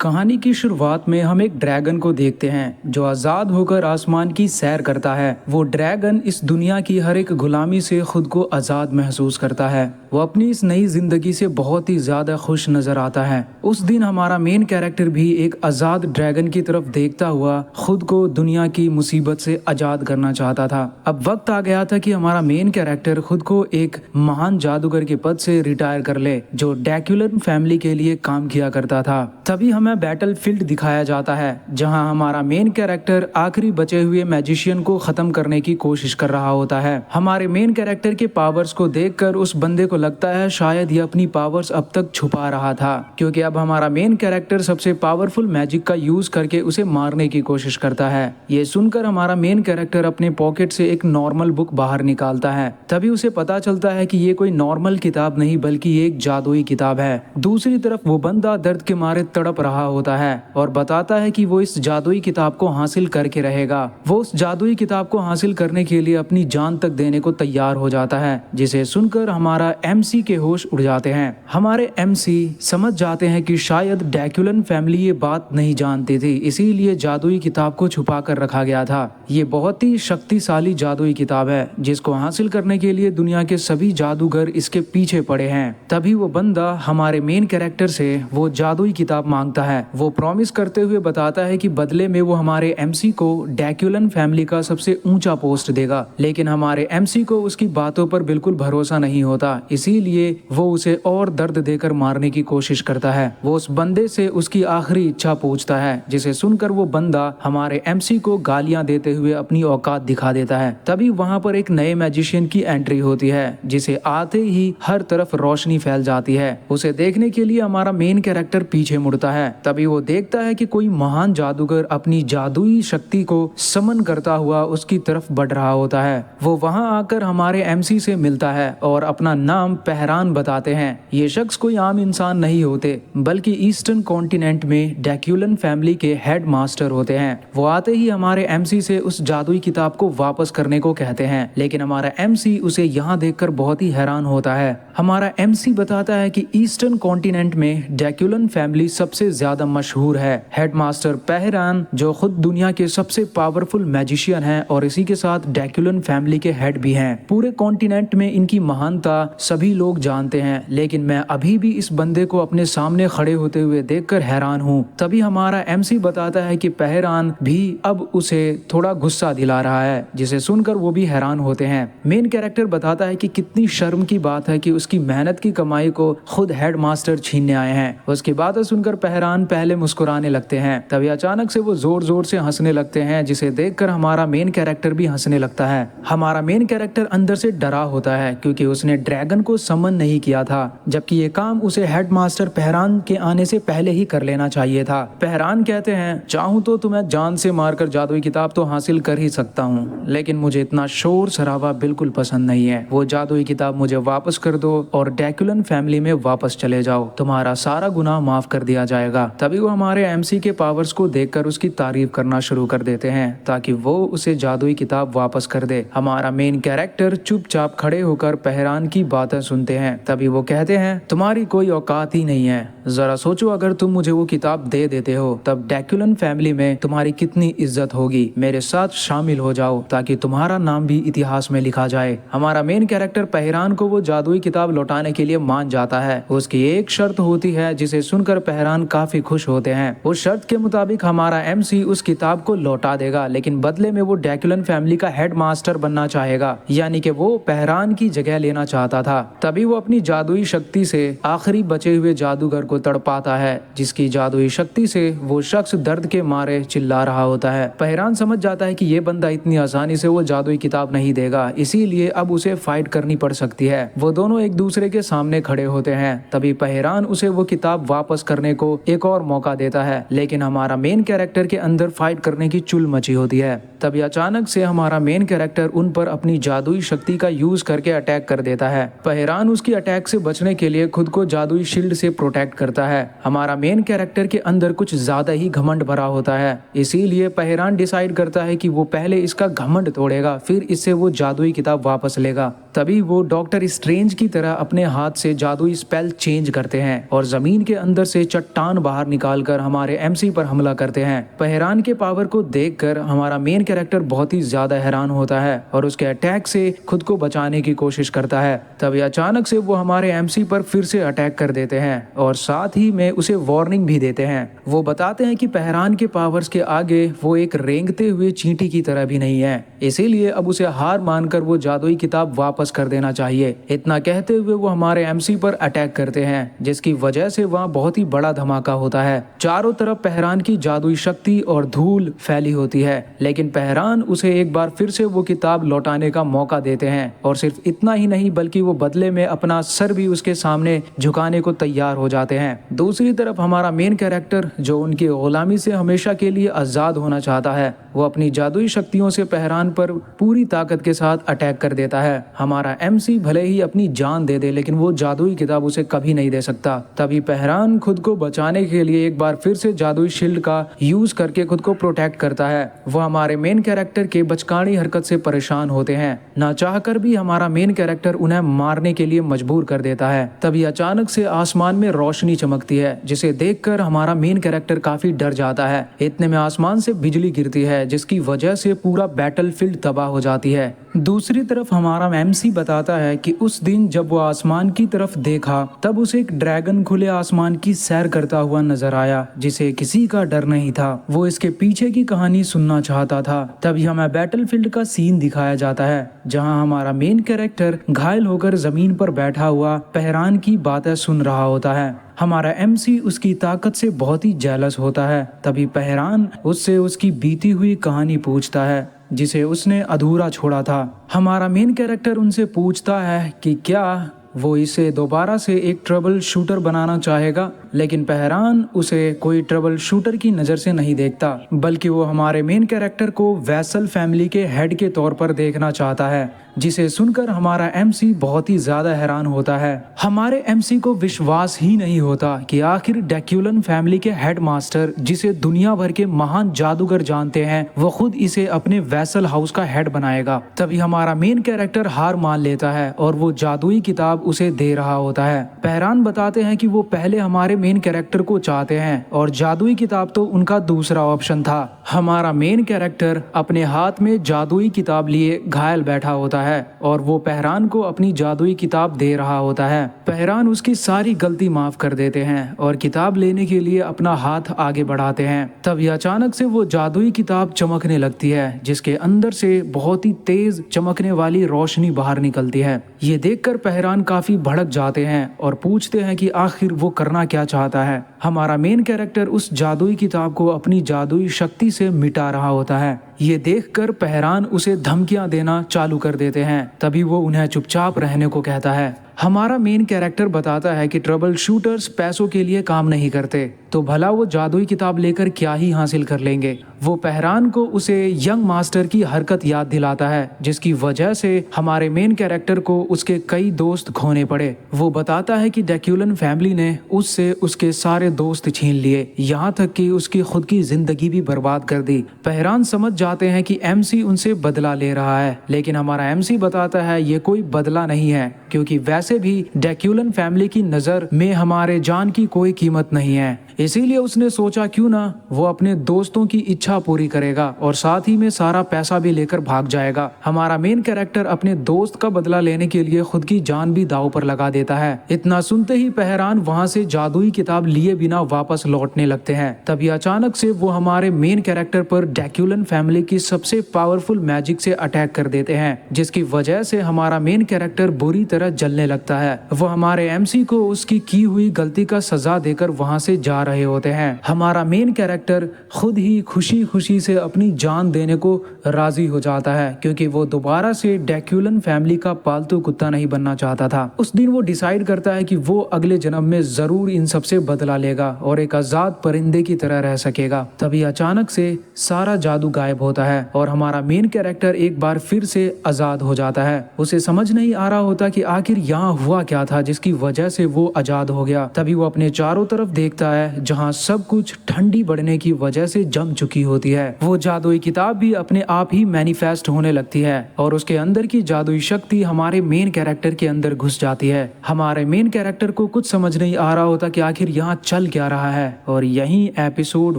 कहानी की शुरुआत में हम एक ड्रैगन को देखते हैं जो आज़ाद होकर आसमान की सैर करता है। वो ड्रैगन इस दुनिया की हर एक गुलामी से खुद को आज़ाद महसूस करता है। वो अपनी इस नई जिंदगी से बहुत ही ज़्यादा खुश नज़र आता है। उस दिन हमारा मेन कैरेक्टर भी एक आज़ाद ड्रैगन की तरफ देखता हुआ खुद को दुनिया की मुसीबत से आज़ाद करना चाहता था। अब वक्त आ गया था कि हमारा मेन कैरेक्टर खुद को एक महान जादूगर के पद से रिटायर कर ले जो ड्रैकुलन फैमिली के लिए काम किया करता था। तभी हमें बैटल फील्ड दिखाया जाता है जहां हमारा मेन कैरेक्टर आखिरी बचे हुए मैजिशियन को खत्म करने की कोशिश कर रहा होता है। हमारे मेन कैरेक्टर के पावर्स को देखकर उस बंदे को लगता है शायद ये अपनी पावर्स अब तक छुपा रहा था, क्योंकि अब हमारा मेन कैरेक्टर सबसे पावरफुल मैजिक का यूज करके उसे मारने की कोशिश करता है। ये सुनकर हमारा मेन कैरेक्टर अपने पॉकेट से एक नॉर्मल बुक बाहर निकालता है। तभी उसे पता चलता है कि ये कोई नॉर्मल किताब नहीं बल्कि एक जादुई किताब है। दूसरी तरफ वो बंदा दर्द के मारे तड़प रहा होता है और बताता है कि वो इस जादुई किताब को हासिल करके रहेगा। वो उस जादुई किताब को हासिल करने के लिए अपनी जान तक देने को तैयार हो जाता है, जिसे सुनकर हमारा एमसी के होश उड़ जाते हैं। हमारे एमसी समझ जाते हैं कि शायद ड्रैकुलन फैमिली ये बात नहीं जानती थी, इसीलिए जादुई किताब को छुपा कर रखा गया था। ये बहुत ही शक्तिशाली जादुई किताब है जिसको हासिल करने के लिए दुनिया के सभी जादूगर इसके पीछे पड़े हैं। तभी वो बंदा हमारे मेन कैरेक्टर से वो जादुई किताब मांगता है। वो प्रॉमिस करते हुए बताता है कि बदले में वो हमारे एमसी को ड्रैकुलन फैमिली का सबसे ऊंचा पोस्ट देगा, लेकिन हमारे एमसी को उसकी बातों पर बिल्कुल भरोसा नहीं होता, इसीलिए वो उसे और दर्द देकर मारने की कोशिश करता है। वो उस बंदे से उसकी आखिरी इच्छा पूछता है, जिसे सुनकर वो बंदा हमारे एमसी को गालियां देते हुए अपनी औकात दिखा देता है। तभी वहां पर एक नए मैजिशियन की एंट्री होती है, जिसे आते ही हर तरफ रोशनी फैल जाती है। उसे देखने के लिए हमारा मेन कैरेक्टर पीछे मुड़ता है। तभी वो देखता है कि कोई महान जादूगर अपनी जादुई शक्ति को समन करता हुआ उसकी तरफ बढ़ रहा होता है। वो वहां आकर हमारे एमसी से मिलता है और अपना नाम पहरान बताते हैं। ये शख्स कोई आम इंसान नहीं होते बल्कि ईस्टर्न कॉन्टिनेंट में ड्रैकुलन फैमिली के हेड मास्टर होते हैं। वो आते ही हमारे एमसी से उस जादुई किताब को वापस करने को कहते हैं, लेकिन हमारा एमसी उसे यहाँ देखकर बहुत ही हैरान होता है। हमारा एमसी बताता है कि ईस्टर्न कॉन्टिनेंट में ड्रैकुलन फैमिली सबसे ज्यादा मशहूर है। हेडमास्टर पहरान जो खुद दुनिया के सबसे पावरफुल मैजिशियन हैं और इसी के साथ ड्रैकुलन फैमिली के हेड भी हैं। पूरे कॉन्टिनेंट में इनकी महानता सभी लोग जानते हैं, लेकिन मैं अभी भी इस बंदे को अपने सामने खड़े होते हुए देखकर हैरान हूँ। तभी हमारा एमसी बताता है कि पहरान भी अब उसे थोड़ा गुस्सा दिला रहा है, जिसे सुनकर वो भी हैरान होते हैं। मेन कैरेक्टर बताता है कि कितनी शर्म की बात है कि उसकी मेहनत की कमाई को खुद हेडमास्टर छीनने आए हैं। उसकी बातें सुनकर पहरान पहले मुस्कुराने लगते हैं, तभी अचानक से वो जोर जोर से हंसने लगते हैं, जिसे देखकर हमारा मेन कैरेक्टर भी हंसने लगता है। हमारा मेन कैरेक्टर अंदर से डरा होता है क्योंकि उसने ड्रैगन को समन नहीं किया था, जबकि ये काम उसे हेडमास्टर पहरान के आने से पहले ही कर लेना चाहिए था। पहरान कहते हैं, चाहूं तो तुम्हें जान से मारकर जादुई किताब तो हासिल कर ही सकता हूँ, लेकिन मुझे इतना शोर शराबा बिल्कुल पसंद नहीं है। वो जादुई किताब मुझे वापस कर दो और ड्रैकुलन फैमिली में वापस चले जाओ, तुम्हारा सारा गुनाह माफ कर दिया जाएगा। तभी वो हमारे एमसी के पावर्स को देखकर उसकी तारीफ करना शुरू कर देते हैं ताकि वो उसे जादुई किताब वापस कर दे। हमारा मेन कैरेक्टर चुपचाप खड़े होकर पहरान की बातें सुनते हैं। तभी वो कहते हैं, तुम्हारी कोई औकात ही नहीं है। जरा सोचो, अगर तुम मुझे वो किताब दे देते हो तब ड्रैकुलन फैमिली में तुम्हारी कितनी इज्जत होगी। मेरे साथ शामिल हो जाओ ताकि तुम्हारा नाम भी इतिहास में लिखा जाए। हमारा मेन कैरेक्टर पहरान को वो जादुई किताब लौटाने के लिए मान जाता है। उसकी एक शर्त होती है जिसे सुनकर पहरान काफी खुश होते हैं। उस शर्त के मुताबिक हमारा एमसी उस किताब को लौटा देगा, लेकिन बदले में वो ड्रैकुलन फैमिली का हेड मास्टर बनना चाहेगा, यानी कि वो पहरान की जगह लेना चाहता था। तभी वो अपनी जादुई शक्ति से आखिरी बचे हुए जादूगर को तड़पाता है, जिसकी जादुई शक्ति से वो शख्स दर्द के मारे चिल्ला रहा होता है। पहरान समझ जाता है कि ये बंदा इतनी आसानी से वो जादुई किताब नहीं देगा, इसीलिए अब उसे फाइट करनी पड़ सकती है। वो दोनों एक दूसरे के सामने खड़े होते हैं। तभी पहरान उसे वो किताब वापस करने को एक और मौका देता है, लेकिन हमारा मेन कैरेक्टर के अंदर फाइट करने की चुल मची होती है। तभी अचानक से हमारा मेन कैरेक्टर उन पर अपनी जादुई शक्ति का यूज करके अटैक कर देता है। पहरान उसकी अटैक से बचने के लिए खुद को जादुई शील्ड से प्रोटेक्ट करता है। हमारा मेन कैरेक्टर के अंदर कुछ ज्यादा ही घमंड भरा होता है, इसीलिए पहरान डिसाइड करता है कि वो पहले इसका घमंड तोड़ेगा, फिर इससे वो जादुई किताब वापस लेगा। तभी वो डॉक्टर स्ट्रेंज की तरह अपने हाथ से जादुई स्पेल चेंज करते हैं और जमीन के अंदर से चट्टान बाहर निकालकर हमारे एमसी पर हमला करते हैं। पहरान के पावर को देखकर हमारा मेन कैरेक्टर बहुत ही ज्यादा हैरान होता है और उसके अटैक से खुद को बचाने की कोशिश करता है। तभी अचानक से वो हमारे एमसी पर फिर से अटैक कर देते हैं और साथ ही में उसे वार्निंग भी देते हैं। वो बताते हैं कि पहरान के पावर्स के आगे वो एक रेंगते हुए चींटी की तरह भी नहीं है, इसीलिए अब उसे हार मानकर वो जादुई किताब वापस कर देना चाहिए। इतना कहते हुए वो हमारे एमसी पर अटैक करते हैं, जिसकी वजह से वहाँ बहुत ही बड़ा धमाका होता है। चारों तरफ पहरान की जादुई शक्ति और धूल फैली होती है, लेकिन पहरान उसे एक बार फिर से वो किताब लौटाने का मौका देते हैं और सिर्फ इतना ही नहीं बल्कि वो बदले में अपना सर भी उसके सामने झुकाने को तैयार हो जाते हैं। दूसरी तरफ हमारा मेन कैरेक्टर जो उनकी गुलामी से हमेशा के लिए आजाद होना चाहता है, वो अपनी जादुई शक्तियों से पहरान पर पूरी ताकत के साथ अटैक कर देता है। हमारा एमसी भले ही अपनी जान दे दे, लेकिन वो जादुई किताब उसे कभी नहीं दे सकता। तभी पहरान खुद को बचाने के लिए एक बार फिर से जादुई शील्ड का यूज करके खुद को प्रोटेक्ट करता है। वो हमारे मेन कैरेक्टर के बचकानी हरकत से परेशान होते हैं, ना चाहकर भी हमारा मेन कैरेक्टर उन्हें मारने के लिए मजबूर कर देता है। तभी अचानक से आसमान में रोशनी चमकती है, जिसे देखकर हमारा मेन कैरेक्टर काफी डर जाता है। इतने में आसमान से बिजली गिरती है, जिसकी वजह से पूरा बैटलफील्ड तबाह हो जाती है। दूसरी तरफ हमारा एमसी बताता है कि उस दिन जब वो आसमान की तरफ देखा तब उसे एक ड्रैगन खुले आसमान की सैर करता हुआ नजर आया, जिसे किसी का डर नहीं था। वो इसके पीछे की कहानी सुनना चाहता था। तभी हमें बैटलफील्ड का सीन दिखाया जाता है, जहां हमारा मेन कैरेक्टर घायल होकर जमीन पर बैठा हुआ पहरान की बातें सुन रहा होता है। हमारा एमसी उसकी ताकत से बहुत ही जेलस होता है। तभी पहरान उससे उसकी बीती हुई कहानी पूछता है, जिसे उसने अधूरा छोड़ा था। हमारा मेन कैरेक्टर उनसे पूछता है कि क्या वो इसे दोबारा से एक ट्रबल शूटर बनाना चाहेगा, लेकिन पहरान उसे कोई ट्रबल शूटर की नज़र से नहीं देखता, बल्कि वो हमारे मेन कैरेक्टर को वैसल फैमिली के हेड के तौर पर देखना चाहता है, जिसे सुनकर हमारा एमसी बहुत ही ज्यादा हैरान होता है। हमारे एमसी को विश्वास ही नहीं होता कि आखिर ड्रैक्युलन फैमिली के हेड मास्टर, जिसे दुनिया भर के महान जादूगर जानते हैं, वो खुद इसे अपने वैसल हाउस का हेड बनाएगा। तभी हमारा मेन कैरेक्टर हार मान लेता है और वो जादुई किताब उसे दे रहा होता है। पहरान बताते हैं कि वो पहले हमारे मेन कैरेक्टर को चाहते हैं और जादुई किताब तो उनका दूसरा ऑप्शन था। हमारा मेन कैरेक्टर अपने हाथ में जादुई किताब लिए घायल बैठा होता है और वो पहरान को अपनी जादुई किताब दे रहा होता है। पहरान उसकी सारी गलती माफ कर देते हैं और किताब लेने के लिए अपना हाथ आगे बढ़ाते हैं। तभी अचानक से वो जादुई किताब चमकने लगती है, जिसके अंदर से बहुत ही तेज चमकने वाली रोशनी बाहर निकलती है। ये देखकर पहरान काफी भड़क जाते हैं और पूछते हैं कि आखिर वो करना क्या चाहता है। हमारा मेन कैरेक्टर उस जादुई किताब को अपनी जादुई शक्ति से मिटा रहा होता है। ये देखकर पहरान उसे धमकियां देना चालू कर देते हैं। तभी वो उन्हें चुपचाप रहने को कहता है। हमारा मेन कैरेक्टर बताता है कि ट्रबल शूटर्स पैसों के लिए काम नहीं करते, तो भला वो जादुई किताब लेकर क्या ही हासिल कर लेंगे। वो पहरान को उसे यंग मास्टर की हरकत याद दिलाता है, जिसकी वजह से हमारे मेन कैरेक्टर को उसके कई दोस्त खोने पड़े। वो बताता है कि ड्रैक्युलन फैमिली ने उससे उसके सारे दोस्त छीन लिए, यहाँ तक कि उसकी खुद की जिंदगी भी बर्बाद कर दी। पहरान समझ जाते हैं कि एमसी उनसे बदला ले रहा है, लेकिन हमारा एमसी बताता है ये कोई बदला नहीं है, क्योंकि वैसे भी ड्रैक्युलन फैमिली की नजर में हमारे जान की कोई कीमत नहीं है। इसीलिए उसने सोचा क्यों ना वो अपने दोस्तों की इच्छा पूरी करेगा और साथ ही में सारा पैसा भी लेकर भाग जाएगा। हमारा मेन कैरेक्टर अपने दोस्त का बदला लेने के लिए खुद की जान भी दांव पर लगा देता है। इतना सुनते ही पहरान वहाँ से जादुई किताब लिए बिना वापस लौटने लगते हैं। तभी अचानक से वो हमारे मेन कैरेक्टर पर ड्रैक्युलन फैमिली की सबसे पावरफुल मैजिक से अटैक कर देते हैं, जिसकी वजह से हमारा मेन कैरेक्टर बुरी तरह जलने लगता है। वो हमारे एमसी को उसकी की हुई गलती का सजा देकर वहाँ से जा रहे होते हैं। हमारा मेन कैरेक्टर खुद ही खुशी खुशी से अपनी जान देने को राजी हो जाता है, क्योंकि वो दोबारा से ड्रैकुलन फैमिली का पालतू कुत्ता नहीं बनना चाहता था। उस दिन वो डिसाइड करता है कि वो अगले जन्म में जरूर इन सबसे बदला लेगा और एक आजाद परिंदे की तरह रह सकेगा। तभी अचानक से सारा जादू गायब होता है और हमारा मेन कैरेक्टर एक बार फिर से आजाद हो जाता है। उसे समझ नहीं आ रहा होता कि आखिर यहाँ हुआ क्या था जिसकी वजह से वो आजाद हो गया। तभी वो अपने चारों तरफ देखता है जहाँ सब कुछ ठंडी बढ़ने की वजह से जम चुकी होती है। वो जादुई किताब भी अपने आप ही मैनिफेस्ट होने लगती है और उसके अंदर की जादुई शक्ति हमारे मेन कैरेक्टर के अंदर घुस जाती है। हमारे मेन कैरेक्टर को कुछ समझ नहीं आ रहा होता कि आखिर यहाँ चल क्या रहा है और यहीं एपिसोड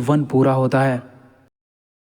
1 पूरा होता है।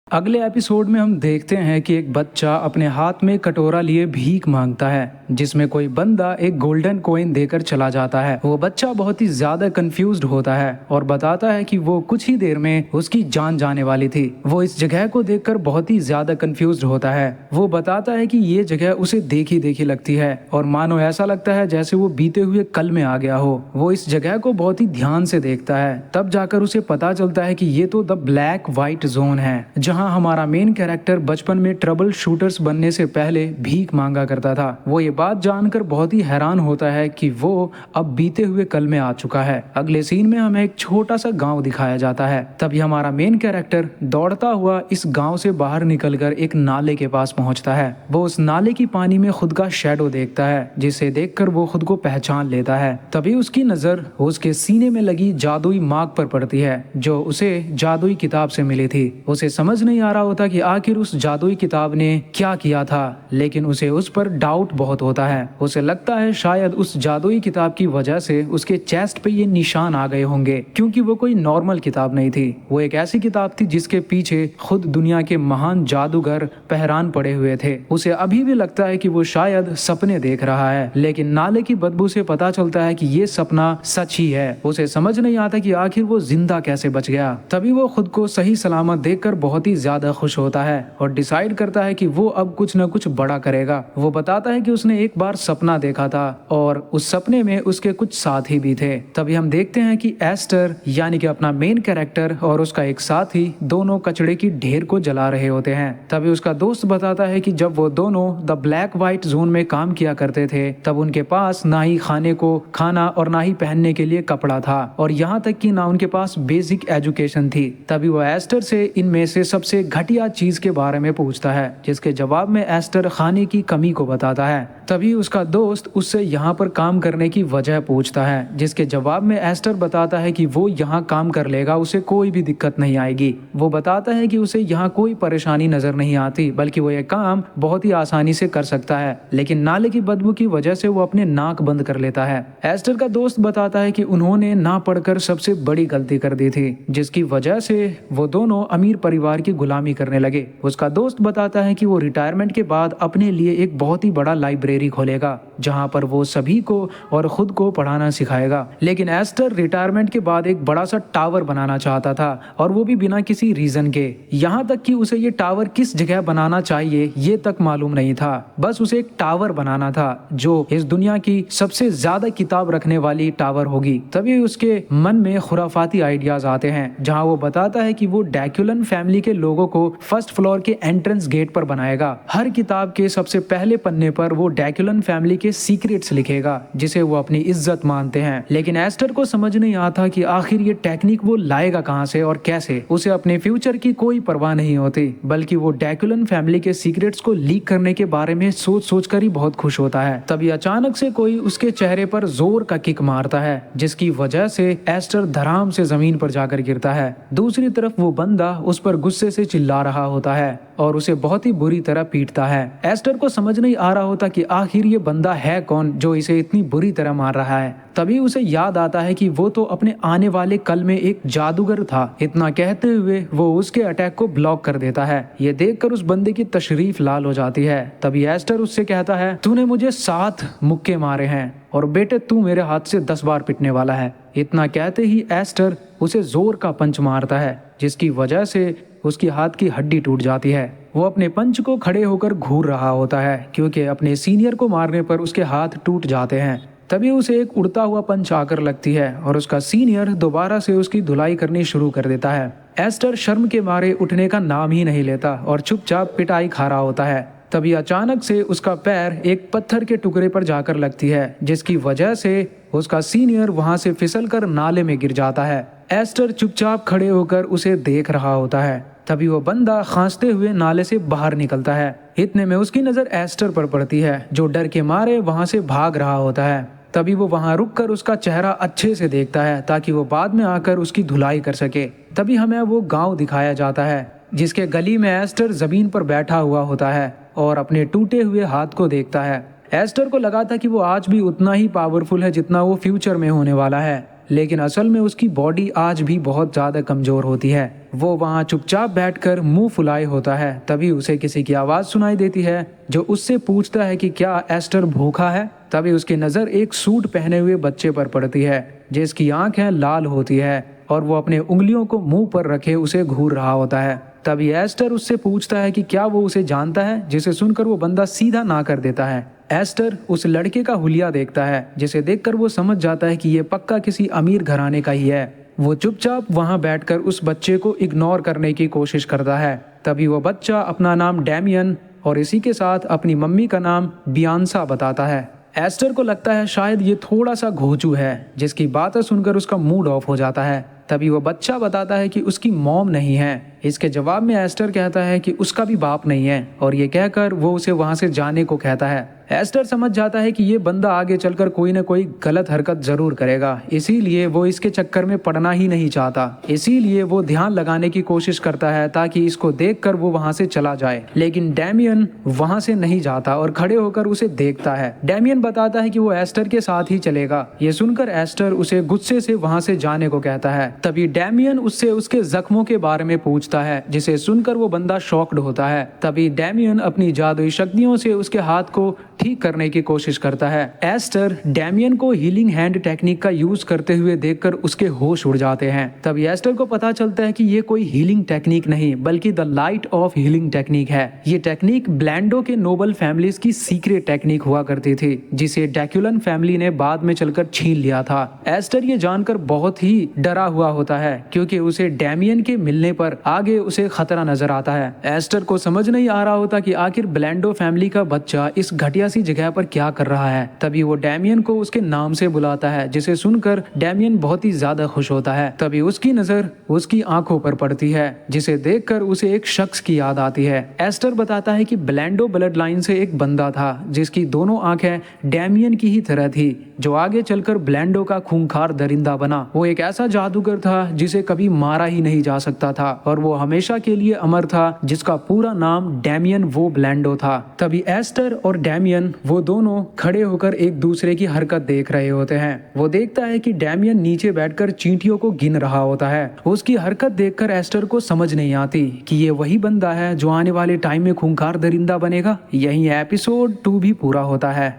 अगले एपिसोड में हम देखते हैं कि एक बच्चा अपने हाथ में कटोरा लिए भीख मांगता है, जिसमें कोई बंदा एक गोल्डन कॉइन देकर चला जाता है। वो बच्चा बहुत ही ज्यादा कंफ्यूज्ड होता है और बताता है कि वो कुछ ही देर में उसकी जान जाने वाली थी। वो इस जगह को देखकर बहुत ही ज्यादा कंफ्यूज्ड होता है। वो बताता है कि ये जगह उसे देखी देखी लगती है और मानो ऐसा लगता है जैसे वो बीते हुए कल में आ गया हो। वो इस जगह को बहुत ही ध्यान से देखता है, तब जाकर उसे पता चलता है कि ये तो द ब्लैक व्हाइट जोन है, जहाँ हमारा मेन कैरेक्टर बचपन में ट्रबल शूटर्स बनने से पहले भीख मांगा करता था। वो ये बात जानकर बहुत ही हैरान होता है कि वो अब बीते हुए कल में आ चुका है। अगले सीन में हमें एक छोटा सा गांव दिखाया जाता है। तभी हमारा मेन कैरेक्टर दौड़ता हुआ इस गांव से बाहर निकलकर एक नाले के पास पहुंचता है। वो उस नाले की पानी में खुद का शैडो देखता है, जिसे देखकर वो खुद को पहचान लेता है। तभी उसकी नजर उसके सीने में लगी जादुई मार्क पर पड़ती है, जो उसे जादुई किताब से मिली थी। उसे समझ नहीं आ रहा होता कि आखिर उस जादुई किताब ने क्या किया था, लेकिन उसे उस पर डाउट बहुत होता है। उसे लगता है शायद उस जादुई किताब की वजह से उसके चेस्ट पे ये निशान आ गए होंगे, क्योंकि वो कोई नॉर्मल किताब नहीं थी। वो एक ऐसी किताब थी जिसके पीछे खुद दुनिया के महान जादूगर पहरान पड़े हुए थे। उसे अभी भी लगता है कि वो शायद सपने देख रहा है, लेकिन नाले की बदबू से पता चलता है कि ये सपना सच ही है। उसे समझ नहीं आता कि आखिर वो जिंदा कैसे बच गया। तभी वो खुद को सही सलामत देखकर बहुत ही ज्यादा खुश होता है और डिसाइड करता है कि वो अब कुछ न कुछ बड़ा करेगा। वो बताता है कि उसने एक बार सपना देखा था और उस सपने में उसके कुछ साथी भी थे। तभी हम देखते हैं कि एस्टर यानी कि अपना मेन कैरेक्टर और उसका एक साथी दोनों कचड़े की ढेर को जला रहे होते हैं। तभी उसका दोस्त बताता है कि जब वो दोनों द ब्लैक व्हाइट जोन में काम किया करते थे, तब उनके पास ना ही खाने को खाना और ना ही पहनने के लिए कपड़ा था, और यहाँ तक कि ना उनके पास बेसिक एजुकेशन थी। तभी वो एस्टर से इनमें से सबसे घटिया चीज के बारे में पूछता है, जिसके जवाब में एस्टर खाने की कमी को बताता है। तभी उसका दोस्त उससे यहाँ पर काम करने की वजह पूछता है, जिसके जवाब में एस्टर बताता है कि वो यहाँ काम कर लेगा, उसे कोई भी दिक्कत नहीं आएगी। वो बताता है कि उसे यहाँ कोई परेशानी नजर नहीं आती, बल्कि वो ये काम बहुत ही आसानी से कर सकता है, लेकिन नाले की बदबू की वजह से वो अपने नाक बंद कर लेता है। एस्टर का दोस्त बताता है कि उन्होंने ना पढ़कर सबसे बड़ी गलती कर दी थी, जिसकी वजह से वो दोनों अमीर परिवार की गुलामी करने लगे। उसका दोस्त बताता है कि वो रिटायरमेंट के बाद अपने लिए एक बहुत ही बड़ा लाइब्रेरी खोलेगा, जहां पर वो सभी को और खुद को पढ़ाना सिखाएगा। लेकिन एस्टर रिटायरमेंट के बाद एक बड़ा सा टावर बनाना चाहता था, और वो भी बिना किसी रीजन के। यहाँ तक कि उसे ये टावर किस जगह बनाना चाहिए ये तक मालूम नहीं था। बस उसे एक टावर बनाना था जो इस दुनिया की सबसे ज्यादा किताब रखने वाली टावर होगी। तभी उसके मन में खुराफाती आइडियाज आते हैं, जहाँ वो बताता है कि वो ड्रैकुलन फैमिली के लोगों को फर्स्ट फ्लोर के एंट्रेंस गेट पर बनाएगा। हर किताब के सबसे पहले पन्ने पर वो ड्रैकुलन फैमिली के सीक्रेट्स लिखेगा, जिसे वो अपनी इज्जत मानते हैं। लेकिन एस्टर को समझ नहीं आता कि आखिर ये टेक्निक वो लाएगा कहां से और कैसे। उसे अपने फ्यूचर की कोई परवाह नहीं होती, बल्कि वो ड्रैकुलन फैमिली के सीक्रेट्स को लीक करने के बारे में सोच कर ही बहुत खुश होता है। तभी अचानक से कोई उसके चेहरे पर जोर का किक मारता है, जिसकी वजह से एस्टर धड़ाम से जमीन पर जाकर गिरता है। दूसरी तरफ वो बंदा उस पर गुस्से से चिल्ला रहा होता है और उसे बहुत ही बुरी तरह पीटता है। एस्टर को समझ नहीं आ रहा होता कि आखिर ये बंदा है कौन जो इसे इतनी बुरी तरह मार रहा है। तभी उसे याद आता है कि वो तो अपने आने वाले कल में एक जादूगर था। इतना कहते हुए वो उसके अटैक को ब्लॉक कर देता है। ये देखकर उस बंदे की तशरीफ लाल हो जाती है। तभी एस्टर उससे कहता है, तूने मुझे 7 मुक्के मारे हैं और बेटे तू मेरे हाथ से 10 बार पिटने वाला है। इतना कहते ही एस्टर उसे जोर का पंच मारता है, जिसकी वजह से उसकी हाथ की हड्डी टूट जाती है। वो अपने पंच को खड़े होकर घूर रहा होता है, क्योंकि अपने सीनियर को मारने पर उसके हाथ टूट जाते हैं। तभी उसे एक उड़ता हुआ पंच आकर लगती है और उसका सीनियर दोबारा से उसकी धुलाई करनी शुरू कर देता है। एस्टर शर्म के मारे उठने का नाम ही नहीं लेता और चुपचाप पिटाई खा रहा होता है। तभी अचानक से उसका पैर एक पत्थर के टुकड़े पर जाकर लगती है, जिसकी वजह से उसका सीनियर वहां से फिसलकर नाले में गिर जाता है। एस्टर चुपचाप खड़े होकर उसे देख रहा होता है। तभी वो बंदा खांसते हुए नाले से बाहर निकलता है। इतने में उसकी नजर एस्टर पर पड़ती है, जो डर के मारे वहां से भाग रहा होता है। तभी वो वहां रुककर उसका चेहरा अच्छे से देखता है ताकि वो बाद में आकर उसकी धुलाई कर सके। तभी हमें वो गांव दिखाया जाता है, जिसके गली में एस्टर जमीन पर बैठा हुआ होता है और अपने टूटे हुए हाथ को देखता है। एस्टर को लगा था कि वो आज भी उतना ही पावरफुल है जितना वो फ्यूचर में होने वाला है, लेकिन असल में उसकी बॉडी आज भी बहुत ज्यादा कमजोर होती है। वो वहाँ चुपचाप बैठकर मुंह फुलाए होता है। तभी उसे किसी की आवाज सुनाई देती है, जो उससे पूछता है कि क्या एस्टर भूखा है। तभी उसकी नजर एक सूट पहने हुए बच्चे पर पड़ती है, जिसकी आंखें लाल होती है और वो अपने उंगलियों को मुंह पर रखे उसे घूर रहा होता है। तभी एस्टर उससे पूछता है कि क्या वो उसे जानता है, जिसे सुनकर वो बंदा सीधा ना कर देता है। एस्टर उस लड़के का हुलिया देखता है, जिसे देखकर वो समझ जाता है कि ये पक्का किसी अमीर घराने का ही है। वो चुपचाप वहां बैठकर उस बच्चे को इग्नोर करने की कोशिश करता है। तभी वो बच्चा अपना नाम डैमियन और इसी के साथ अपनी मम्मी का नाम बियांसा बताता है। एस्टर को लगता है शायद ये थोड़ा सा घोंचू है, जिसकी बातें सुनकर उसका मूड ऑफ हो जाता है। तभी वो बच्चा बताता है कि उसकी मॉम नहीं है। इसके जवाब में एस्टर कहता है कि उसका भी बाप नहीं है और ये कहकर वो उसे वहां से जाने को कहता है। एस्टर समझ जाता है कि ये बंदा आगे चलकर कोई न कोई गलत हरकत जरूर करेगा, इसीलिए वो इसके चक्कर में पड़ना ही नहीं चाहता। इसीलिए वो ध्यान लगाने की कोशिश करता है ताकि इसको देखकर वो वहां से चला जाए। लेकिन डैमियन वहां से नहीं जाता और खड़े होकर उसे देखता है। डैमियन बताता है कि वो एस्टर के साथ ही चलेगा। ये सुनकर एस्टर उसे गुस्से से वहां से जाने को कहता है। तभी डैमियन उससे उसके जख्मों के बारे में पूछता है, जिसे सुनकर वो बंदा शॉक्ड होता है। तभी डैमियन अपनी जादुई शक्तियों से उसके हाथ को ठीक करने की कोशिश करता है। एस्टर डैमियन को हीलिंग हैंड टेक्निक का यूज करते हुए देखकर उसके होश उड़ जाते हैं। तभी एस्टर को पता चलता है कि ये कोई हीलिंग टेक्निक नहीं बल्कि the light of healing technique है। ये टेक्निक ब्लैंडो के नोबल फैमिलीज की सीक्रेट टेक्निक हुआ करती थी, जिसे ड्रैकुलन फैमिली ने बाद में चलकर छीन लिया था। एस्टर ये जानकर बहुत ही डरा हुआ होता है, क्योंकि उसे डैमियन के मिलने पर आगे उसे खतरा नजर आता है। एस्टर को समझ नहीं आ रहा होता कि आखिर ब्लैंडो फैमिली का बच्चा इस घटिया सी जगह पर क्या कर रहा है। तभी वो डैमियन को उसके नाम से बुलाता है, जिसे सुनकर डैमियन बहुत ही ज्यादा खुश होता है। तभी उसकी नजर उसकी आंखों पर पड़ती है, जिसे देखकर उसे एक शख्स की याद आती है। एस्टर बताता है कि ब्लैंडो ब्लड लाइन से एक बंदा था, जिसकी दोनों आंखें डैमियन की ही तरह थी, जो आगे चलकर ब्लैंडो का खूंखार दरिंदा बना। वो एक ऐसा जादूगर था जिसे कभी मारा ही नहीं जा सकता था और वो हमेशा के लिए अमर था, जिसका पूरा नाम डैमियन वो ब्लैंडो था। तभी एस्टर और डैमियन वो दोनों खड़े होकर एक दूसरे की हरकत देख रहे होते हैं। वो देखता है कि डैमियन नीचे बैठकर चींटियों को गिन रहा होता है। उसकी हरकत देखकर एस्टर को समझ नहीं आती कि ये वही बंदा है जो आने वाले टाइम में खूंखार दरिंदा बनेगा। यही एपिसोड 2 भी पूरा होता है।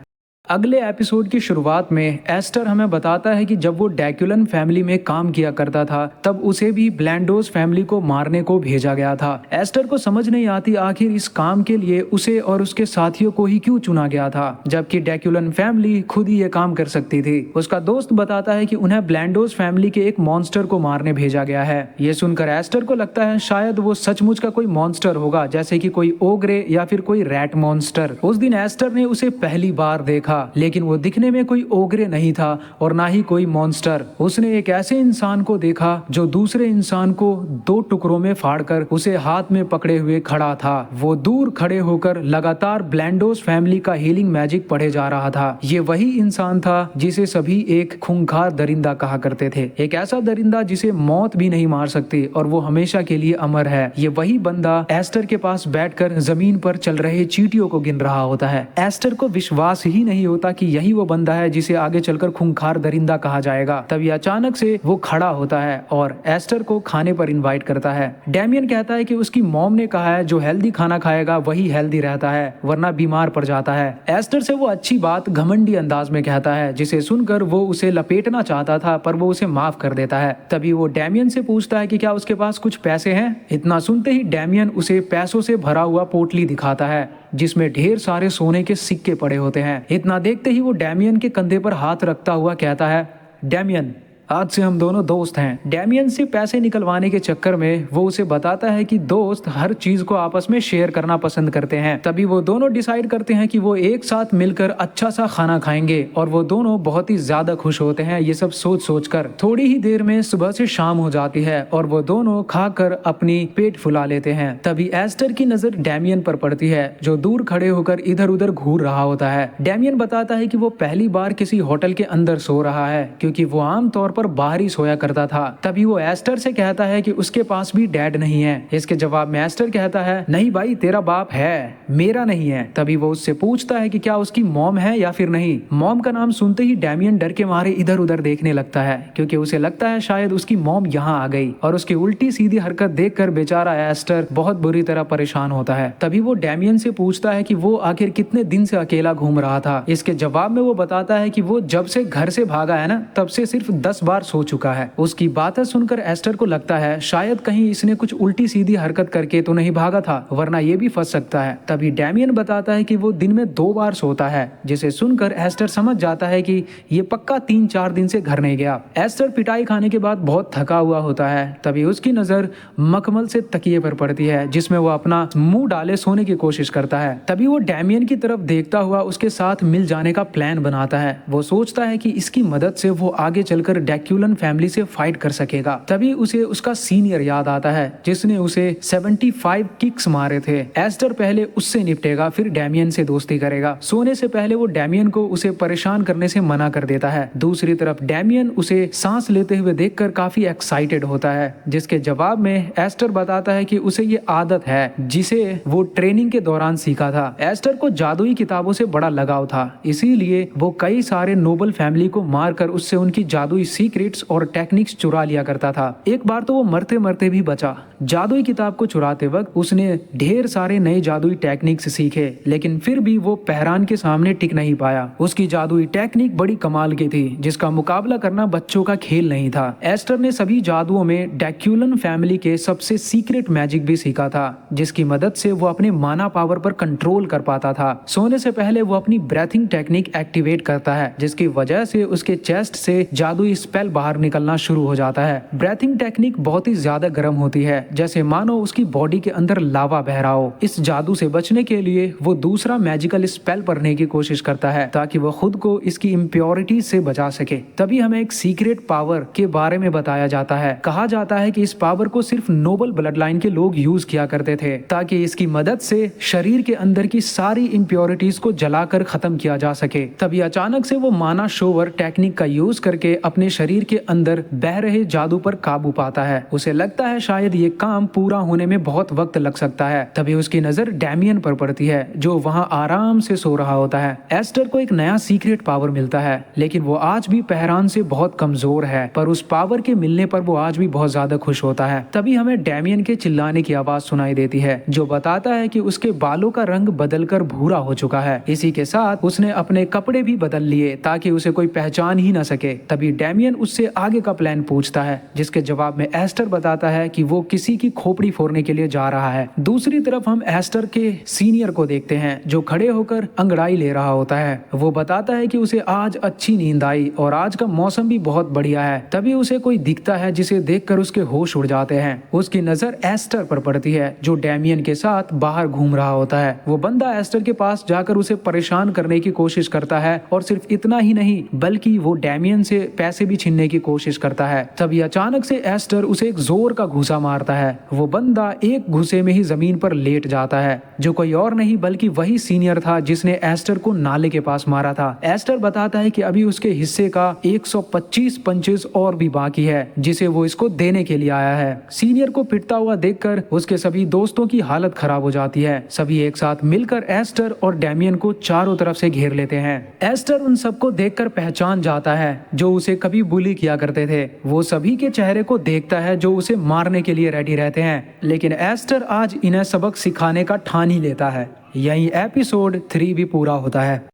अगले एपिसोड की शुरुआत में एस्टर हमें बताता है कि जब वो ड्रैकुलन फैमिली में काम किया करता था, तब उसे भी ब्लैंडोस फैमिली को मारने को भेजा गया था। एस्टर को समझ नहीं आती आखिर इस काम के लिए उसे और उसके साथियों को ही क्यों चुना गया था, जबकि ड्रैकुलन फैमिली खुद ही ये काम कर सकती थी। उसका दोस्त बताता है कि उन्हें ब्लैंडोस फैमिली के एक मॉन्स्टर को मारने भेजा गया है। ये सुनकर एस्टर को लगता है शायद वो सचमुच का कोई मॉन्स्टर होगा, जैसे कि कोई ओग्रे या फिर कोई रैट मॉन्स्टर। उस दिन एस्टर ने उसे पहली बार देखा, लेकिन वो दिखने में कोई ओग्रे नहीं था और ना ही कोई मॉन्स्टर। उसने एक ऐसे इंसान को देखा जो दूसरे इंसान को 2 टुकड़ों में फाड़कर उसे हाथ में पकड़े हुए खड़ा था। वो दूर खड़े होकर लगातार ब्लैंडोस फैमिली का हीलिंग मैजिक पढ़े जा रहा था। ये वही इंसान था जिसे सभी एक खूंखार दरिंदा कहा करते थे, एक ऐसा दरिंदा जिसे मौत भी नहीं मार सकती और वो हमेशा के लिए अमर है। ये वही बंदा एस्टर के पास बैठकर जमीन पर चल रहे चींटियों को गिन रहा होता है। एस्टर को विश्वास ही नहीं होता कि यही वो बंदा है जिसे आगे चलकर खूंखार दरिंदा कहा जाएगा। तभी अचानक से वो खड़ा होता है और एस्टर को खाने पर इनवाइट करता है। डैमियन कहता है कि उसकी मॉम ने कहा है जो हेल्दी खाना खाएगा वही हेल्दी रहता है, वरना बीमार पड़ जाता है। एस्टर से वो अच्छी बात घमंडी अंदाज में कहता है, जिसे सुनकर वो उसे लपेटना चाहता था, पर वो उसे माफ कर देता है। तभी वो डैमियन से पूछता है कि क्या उसके पास कुछ पैसे हैं। इतना सुनते ही डैमियन उसे पैसों से भरा हुआ पोटली दिखाता है, जिसमें ढेर सारे सोने के सिक्के पड़े होते हैं। इतना देखते ही वो डैमियन के कंधे पर हाथ रखता हुआ कहता है, डैमियन, आज से हम दोनों दोस्त हैं। डैमियन से पैसे निकलवाने के चक्कर में वो उसे बताता है कि दोस्त हर चीज को आपस में शेयर करना पसंद करते हैं। तभी वो दोनों डिसाइड करते हैं कि वो एक साथ मिलकर अच्छा सा खाना खाएंगे और वो दोनों बहुत ही ज्यादा खुश होते हैं ये सब सोच सोच कर। थोड़ी ही देर में सुबह से शाम हो जाती है और वो दोनों खाकर अपनी पेट फुला लेते हैं। तभी एस्टर की नजर डैमियन पर पड़ती है जो दूर खड़े होकर इधर उधर घूर रहा होता है। डैमियन बताता है कि वो पहली बार किसी होटल के अंदर सो रहा है क्योंकि वो आमतौर पर बाहर ही सोया करता था। तभी वो एस्टर से कहता है कि उसके पास भी डैड नहीं है। इसके जवाब में एस्टर कहता है, नहीं भाई, तेरा बाप है, मेरा नहीं है। तभी वो उससे पूछता है कि क्या उसकी मॉम है या फिर नहीं। मॉम का नाम सुनते ही डैमियन डर के मारे इधर उधर देखने लगता है क्योंकि उसे लगता है शायद उसकी मॉम यहाँ आ गई और उसकी उल्टी सीधी हरकत देखकर बेचारा एस्टर बहुत बुरी तरह परेशान होता है। तभी वो डैमियन से पूछता है कि वो आखिर कितने दिन से अकेला घूम रहा था। इसके जवाब में वो बताता है कि वो जब से घर से भागा है ना, तब से सिर्फ 10 बार सो चुका है। उसकी बातें सुनकर एस्टर को लगता है शायद कहीं इसने कुछ उल्टी सीधी हरकत करके तो नहीं भागा था, वरना ये भी फंस सकता है। तभी डैमियन बताता है कि वो दिन में 2 बार सोता है, जिसे सुनकर एस्टर समझ जाता है कि ये पक्का 3-4 दिन से घर नहीं गया। एस्टर पिटाई खाने के बाद बहुत थका हुआ होता है। तभी उसकी नजर मखमल से तकिए पर पड़ती है जिसमें वो अपना मुंह डाले सोने की कोशिश करता है। तभी वो डैमियन की तरफ देखता हुआ उसके साथ मिल जाने का प्लान बनाता है। वो सोचता है कि इसकी मदद से वो आगे चलकर ड्रैक्युलन फैमिली से फाइट कर सकेगा। तभी उसे उसका सीनियर याद आता है जिसने उसे 75 किक्स मारे थे। एस्टर पहले उससे निपटेगा, फिर डैमियन से दोस्ती करेगा। सोने से पहले वो डैमियन को उसे परेशान करने से मना कर देता है। दूसरी तरफ डैमियन उसे सांस लेते हुए देखकर काफी एक्साइटेड होता है, जिसके जवाब में एस्टर बताता है कि उसे ये आदत है जिसे वो ट्रेनिंग के दौरान सीखा था। एस्टर को जादुई किताबों से बड़ा लगाव था, इसीलिए वो कई सारे नोबल फैमिली को मारकर उससे उनकी जादुई सीक्रेट्स और टेक्निक्स चुरा लिया करता था। एक बार तो वो मरते मरते भी बचा। जादुई किताब को चुराते वक्त उसने ढेर सारे नए जादुई टेक्निक्स सीखे, लेकिन फिर भी वो पहरान के सामने टिक नहीं पाया। उसकी जादुई टेक्निक बड़ी कमाल की थी जिसका मुकाबला करना बच्चों का खेल नहीं था। एस्टर ने सभी जादुओं में ड्रैक्युलन फैमिली के सबसे सीक्रेट मैजिक भी सीखा था, जिसकी मदद से वो अपने माना पावर पर कंट्रोल कर पाता था। सोने से पहले वो अपनी ब्रेथिंग टेक्निक एक्टिवेट करता है, जिसकी वजह से उसके चेस्ट से जादुई स्पेल बाहर निकलना शुरू हो जाता है। ब्रेथिंग टेक्निक बहुत ही ज्यादा गर्म होती है, जैसे मानो उसकी बॉडी के अंदर लावा बह रहा हो। इस जादू से बचने के लिए वो दूसरा मैजिकल स्पेल पढ़ने की कोशिश करता है ताकि वो खुद को इसकी इम्प्योरिटी से बचा सके। तभी हमें एक सीक्रेट पावर के बारे में बताया जाता है। कहा जाता है कि इस पावर को सिर्फ नोबल ब्लड लाइन के लोग यूज किया करते थे ताकि इसकी मदद से शरीर के अंदर की सारी इम्प्योरिटीज को जलाकर खत्म किया जा सके। तभी अचानक से वो माना शोवर टेक्निक का यूज करके अपने शरीर के अंदर बह रहे जादू पर काबू पाता है। उसे लगता है शायद ये काम पूरा होने में बहुत वक्त लग सकता है। तभी उसकी नजर डैमियन पर पड़ती है जो वहां आराम से सो रहा होता है। एस्टर को एक नया सीक्रेट पावर मिलता है, लेकिन वो आज भी पहरान से बहुत कमजोर है, पर उस पावर के मिलने पर वो आज भी बहुत ज्यादा खुश होता है। तभी हमें डैमियन के चिल्लाने की आवाज सुनाई देती है जो बताता है कि उसके बालों का रंग बदलकर भूरा हो चुका है। इसी के साथ उसने अपने कपड़े भी बदल लिए ताकि उसे कोई पहचान ही न सके। तभी डैमियन उससे आगे का प्लान पूछता है, जिसके जवाब में एस्टर बताता है कि वो किसी की खोपड़ी फोड़ने के लिए जा रहा है। दूसरी तरफ हम एस्टर के सीनियर को देखते हैं जो खड़े होकर अंगड़ाई ले रहा होता है। वो बताता है कि उसे आज अच्छी नींद आई और आज का मौसम भी बहुत बढ़िया है। तभी उसे कोई दिखता है जिसे देखकर उसके होश उड़ जाते हैं। उसकी नजर एस्टर पर पड़ती है जो डैमियन के साथ बाहर घूम रहा होता है। वो बंदा एस्टर के पास जाकर उसे परेशान करने की कोशिश करता है और सिर्फ इतना ही नहीं बल्कि वो डैमियन से पैसे भी छीनने की कोशिश करता है। तभी अचानक से एस्टर उसे एक जोर का घूसा मारता है। वो बंदा एक घूसे में ही जमीन पर लेट जाता है, जो कोई और नहीं बल्कि वही सीनियर था जिसने एस्टर को नाले के पास मारा था। एस्टर बताता है कि अभी उसके हिस्से का 125 पंचेस और भी बाकी है जिसे वो इसको देने के लिए आया है। सीनियर को पिटता हुआ देखकर उसके सभी दोस्तों की हालत खराब हो जाती है। सभी एक साथ मिलकर एस्टर और डैमियन को चारों तरफ से घेर लेते हैं। एस्टर उन सबको देखकर पहचान जाता है जो उसे कभी बुली किया करते थे। वो सभी के चेहरे को देखता है जो उसे मारने के लिए रेडी रहते हैं, लेकिन एस्टर आज इन्हें सबक सिखाने का ठान ही लेता है। यही एपिसोड 3 भी पूरा होता है।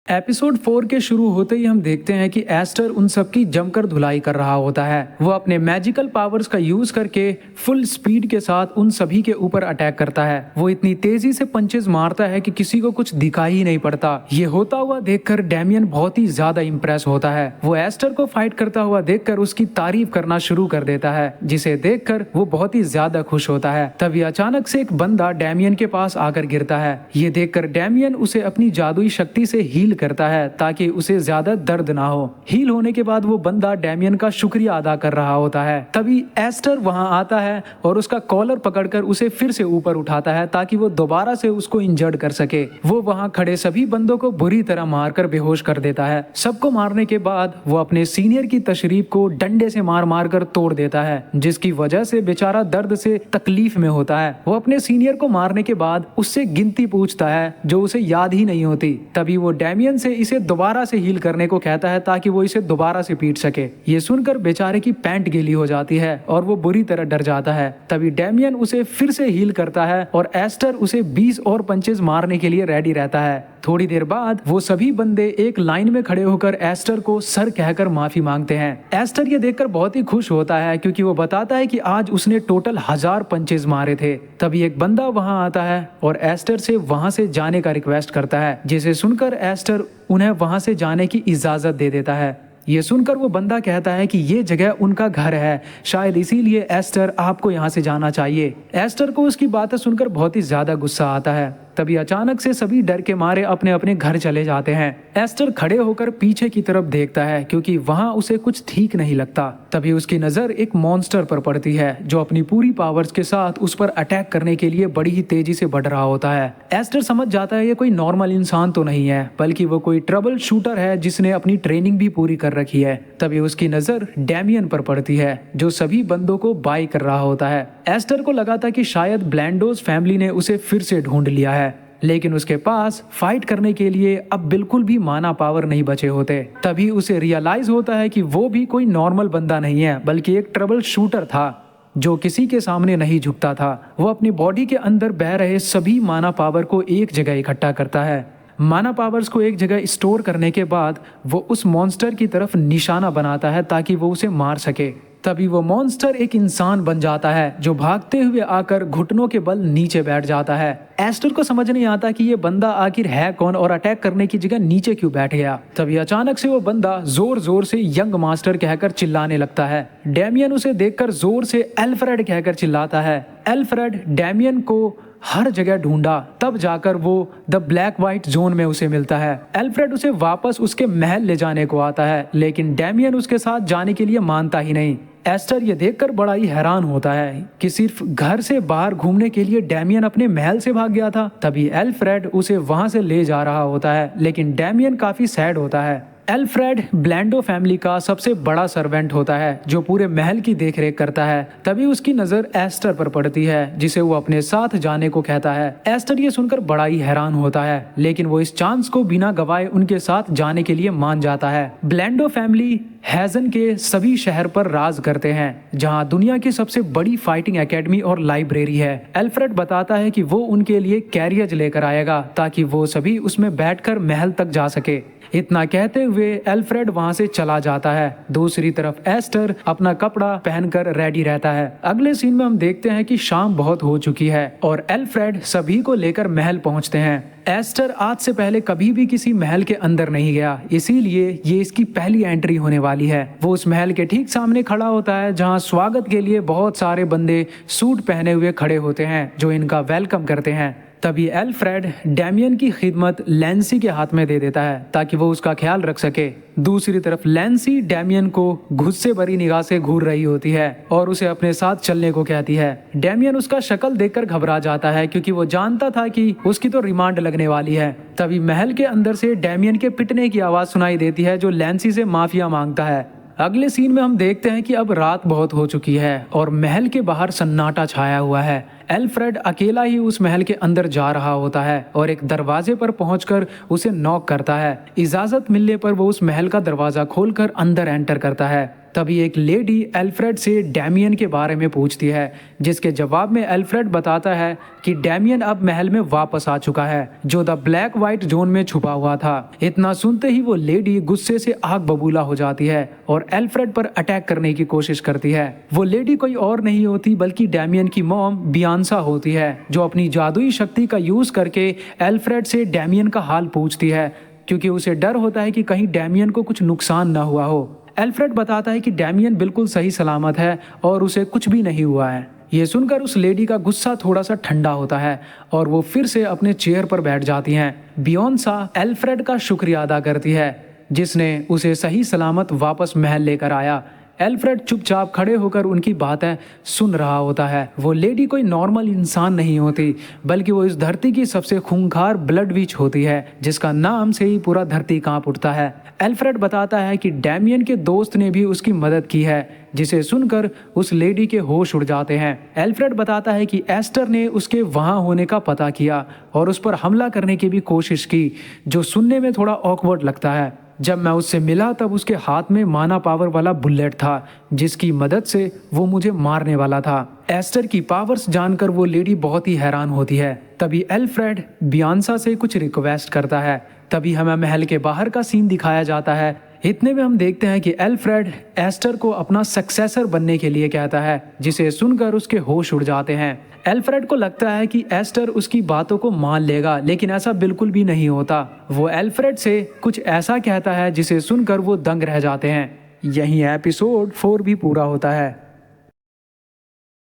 एपिसोड 4 के शुरू होते ही हम देखते हैं कि एस्टर उन सबकी जमकर धुलाई कर रहा होता है। वो अपने मैजिकल पावर्स का यूज करके फुल स्पीड के साथ उन सभी के ऊपर अटैक करता है। वो इतनी तेजी से पंचेस मारता है कि किसी को कुछ दिखाई ही नहीं पड़ता। ये होता हुआ देखकर डैमियन बहुत ही ज्यादा इंप्रेस होता है। वो एस्टर को फाइट करता हुआ देखकर उसकी तारीफ करना शुरू कर देता है, जिसे देखकर वो बहुत ही ज्यादा खुश होता है। तभी अचानक से एक बंदा डैमियन के पास आकर गिरता है। ये देखकर डैमियन उसे अपनी जादुई शक्ति से हील करता है ताकि उसे ज्यादा दर्द ना हो। हील होने के बाद वो बंदा डैमियन का शुक्रिया अदा कर रहा होता है। तभी एस्टर वहां आता है और उसका कॉलर पकड़कर उसे फिर से ऊपर उठाता है ताकि वो दोबारा से उसको इंजर्ड कर सके। वो वहां खड़े सभी बंदों को बुरी तरह मारकर बेहोश कर देता है। सबको मारने के बाद वो अपने सीनियर की तशरीफ को डंडे से मार मार कर तोड़ देता है, जिसकी वजह से बेचारा दर्द से तकलीफ में होता है। वो अपने सीनियर को मारने के बाद उससे गिनती पूछता है जो उसे याद ही नहीं होती। तभी वो डैमियन से इसे दोबारा से हील करने को कहता है ताकि वो इसे दोबारा से पीट सके। ये सुनकर बेचारे की पैंट गीली हो जाती है और वो बुरी तरह डर जाता है। तभी डैमियन उसे फिर से हील करता है और एस्टर उसे 20 और पंचेस मारने के लिए रेडी रहता है। थोड़ी देर बाद वो सभी बंदे एक लाइन में खड़े होकर एस्टर को सर कहकर माफी मांगते हैं। एस्टर ये देखकर बहुत ही खुश होता है क्योंकि वो बताता है कि आज उसने टोटल 1000 पंचेस मारे थे। तभी एक बंदा वहां आता है और एस्टर से वहां से जाने का रिक्वेस्ट करता है, जिसे सुनकर एस्टर उन्हें वहां से जाने की इजाजत दे देता है। ये सुनकर वो बंदा कहता है कि ये जगह उनका घर है, शायद इसीलिए एस्टर आपको यहाँ से जाना चाहिए। एस्टर को उसकी बातें सुनकर बहुत ही ज्यादा गुस्सा आता है। तभी अचानक से सभी डर के मारे अपने अपने घर चले जाते हैं। एस्टर खड़े होकर पीछे की तरफ देखता है क्योंकि वहां उसे कुछ ठीक नहीं लगता। तभी उसकी नजर एक मॉन्स्टर पर पड़ती है जो अपनी पूरी पावर्स के साथ उस पर अटैक करने के लिए बड़ी ही तेजी से बढ़ रहा होता है। एस्टर समझ जाता है ये कोई नॉर्मल इंसान तो नहीं है, बल्कि वो कोई ट्रबल शूटर है जिसने अपनी ट्रेनिंग भी पूरी कर रखी है। तभी उसकी नजर डैमियन पर पड़ती है जो सभी बंदों को बाय कर रहा होता है। एस्टर को लगा था कि शायद ब्लैंडोज फैमिली ने उसे फिर से ढूंढ लिया है, लेकिन उसके पास फाइट करने के लिए अब बिल्कुल भी माना पावर नहीं बचे होते। तभी उसे रियलाइज होता है कि वो भी कोई नॉर्मल बंदा नहीं है, बल्कि एक ट्रबल शूटर था जो किसी के सामने नहीं झुकता था। वो अपनी बॉडी के अंदर बह रहे सभी माना पावर को एक जगह इकट्ठा करता है। माना पावर्स को एक जगह स्टोर करने के बाद वो उस मॉन्स्टर की तरफ निशाना बनाता है ताकि वो उसे मार सके। तभी वो मॉन्स्टर एक इंसान बन जाता है जो भागते हुए आकर घुटनों के बल नीचे बैठ जाता है। एस्टर को समझ नहीं आता कि ये बंदा आखिर है कौन और अटैक करने की जगह नीचे क्यों बैठ गया। तभी अचानक से वो बंदा जोर जोर से यंग मास्टर कहकर चिल्लाने लगता है। डैमियन उसे देखकर जोर से एल्फ्रेड कहकर चिल्लाता है। एल्फ्रेड डैमियन को हर जगह ढूंढा, तब जाकर वो द ब्लैक व्हाइट जोन में उसे मिलता है। एल्फ्रेड उसे वापस उसके महल ले जाने को आता है, लेकिन डैमियन उसके साथ जाने के लिए मानता ही नहीं। एस्टर ये देखकर बड़ा ही हैरान होता है कि सिर्फ घर से बाहर घूमने के लिए डैमियन अपने महल से भाग गया था। तभी एल्फ्रेड उसे वहां से ले जा रहा होता है, लेकिन डैमियन काफी सैड होता है। एल्फ्रेड ब्लैंडो फैमिली का सबसे बड़ा सर्वेंट होता है जो पूरे महल की देखरेख करता है। तभी उसकी नजर एस्टर पर पड़ती है जिसे वो अपने साथ जाने को कहता है। एस्टर ये सुनकर बड़ा ही हैरान होता है, लेकिन वो इस चांस को बिना गवाए उनके साथ जाने के लिए मान जाता है। ब्लैंडो फैमिली हैजन के सभी शहर पर राज करते हैं, जहां दुनिया की सबसे बड़ी फाइटिंग एकेडमी और लाइब्रेरी है। एल्फ्रेड बताता है कि वो उनके लिए कैरियज लेकर आएगा ताकि वो सभी उसमें बैठकर महल तक जा सके। इतना कहते हुए एल्फ्रेड वहां से चला जाता है। दूसरी तरफ एस्टर अपना कपड़ा पहनकर रेडी रहता है। अगले सीन में हम देखते हैं कि शाम बहुत हो चुकी है और एल्फ्रेड सभी को लेकर महल पहुंचते हैं। एस्टर आज से पहले कभी भी किसी महल के अंदर नहीं गया, इसीलिए ये इसकी पहली एंट्री होने वाली है। वो उस महल के ठीक सामने खड़ा होता है जहां स्वागत के लिए बहुत सारे बंदे सूट पहने हुए खड़े होते हैं जो इनका वेलकम करते हैं। तभी एल्फ्रेड डैमियन की खिदमत लैंसी के हाथ में दे देता है ताकि वो उसका ख्याल रख सके। दूसरी तरफ लैंसी डैमियन को गुस्से भरी निगाह से घूर रही होती है और उसे अपने साथ चलने को कहती है। डैमियन उसका शक्ल देखकर घबरा जाता है क्योंकि वो जानता था कि उसकी तो रिमांड लगने वाली है। तभी महल के अंदर से डैमियन के पिटने की आवाज सुनाई देती है जो लैंसी से माफिया मांगता है। अगले सीन में हम देखते हैं कि अब रात बहुत हो चुकी है और महल के बाहर सन्नाटा छाया हुआ है। एल्फ्रेड अकेला ही उस महल के अंदर जा रहा होता है और एक दरवाजे पर पहुंचकर उसे नॉक करता है। इजाजत मिलने पर वो उस महल का दरवाजा खोलकर अंदर एंटर करता है। तभी एक लेडी एल्फ्रेड से डैमियन के बारे में पूछती है, जिसके जवाब में एल्फ्रेड बताता है कि डैमियन अब महल में वापस आ चुका है, जो द ब्लैक व्हाइट जोन में छुपा हुआ था। इतना सुनते ही वो लेडी गुस्से से आग बबूला हो जाती है और एल्फ्रेड पर अटैक करने की कोशिश करती है। वो लेडी कोई और नहीं होती बल्कि डैमियन की मॉम बियांसा होती है, जो अपनी जादुई शक्ति का यूज करके एल्फ्रेड से डैमियन का हाल पूछती है, क्योंकि उसे डर होता है कि कहीं डैमियन को कुछ नुकसान न हुआ हो। एल्फ्रेड बताता है कि डैमियन बिल्कुल सही सलामत है और उसे कुछ भी नहीं हुआ है। ये सुनकर उस लेडी का गुस्सा थोड़ा सा ठंडा होता है और वो फिर से अपने चेयर पर बैठ जाती हैं। बियोंसा एल्फ्रेड का शुक्रिया अदा करती है, जिसने उसे सही सलामत वापस महल लेकर आया। एल्फ्रेड चुपचाप खड़े होकर उनकी बातें सुन रहा होता है। वो लेडी कोई नॉर्मल इंसान नहीं होती, बल्कि वो इस धरती की सबसे खूंखार ब्लड विच होती है, जिसका नाम से ही पूरा धरती कांप उठता है। एल्फ्रेड बताता है कि डैमियन के दोस्त ने भी उसकी मदद की है, जिसे सुनकर उस लेडी के होश उड़ जाते हैं। एल्फ्रेड बताता है कि एस्टर ने उसके वहां होने का पता किया और उस पर हमला करने की भी कोशिश की, जो सुनने में थोड़ा ऑकवर्ड लगता है। जब मैं उससे मिला तब उसके हाथ में माना पावर वाला बुलेट था, जिसकी मदद से वो मुझे मारने वाला था। एस्टर की पावर्स जानकर वो लेडी बहुत ही हैरान होती है। तभी एल्फ्रेड बियांसा से कुछ रिक्वेस्ट करता है। तभी हमें महल के बाहर का सीन दिखाया जाता है। इतने में हम देखते हैं कि एल्फ्रेड एस्टर को अपना सक्सेसर बनने के लिए कहता है, जिसे सुनकर उसके होश उड़ जाते हैं। एल्फ्रेड को लगता है कि एस्टर उसकी बातों को मान लेगा, लेकिन ऐसा बिल्कुल भी नहीं होता। वो एल्फ्रेड से कुछ ऐसा कहता है जिसे सुनकर वो दंग रह जाते हैं। यहीं एपिसोड 4 भी पूरा होता है।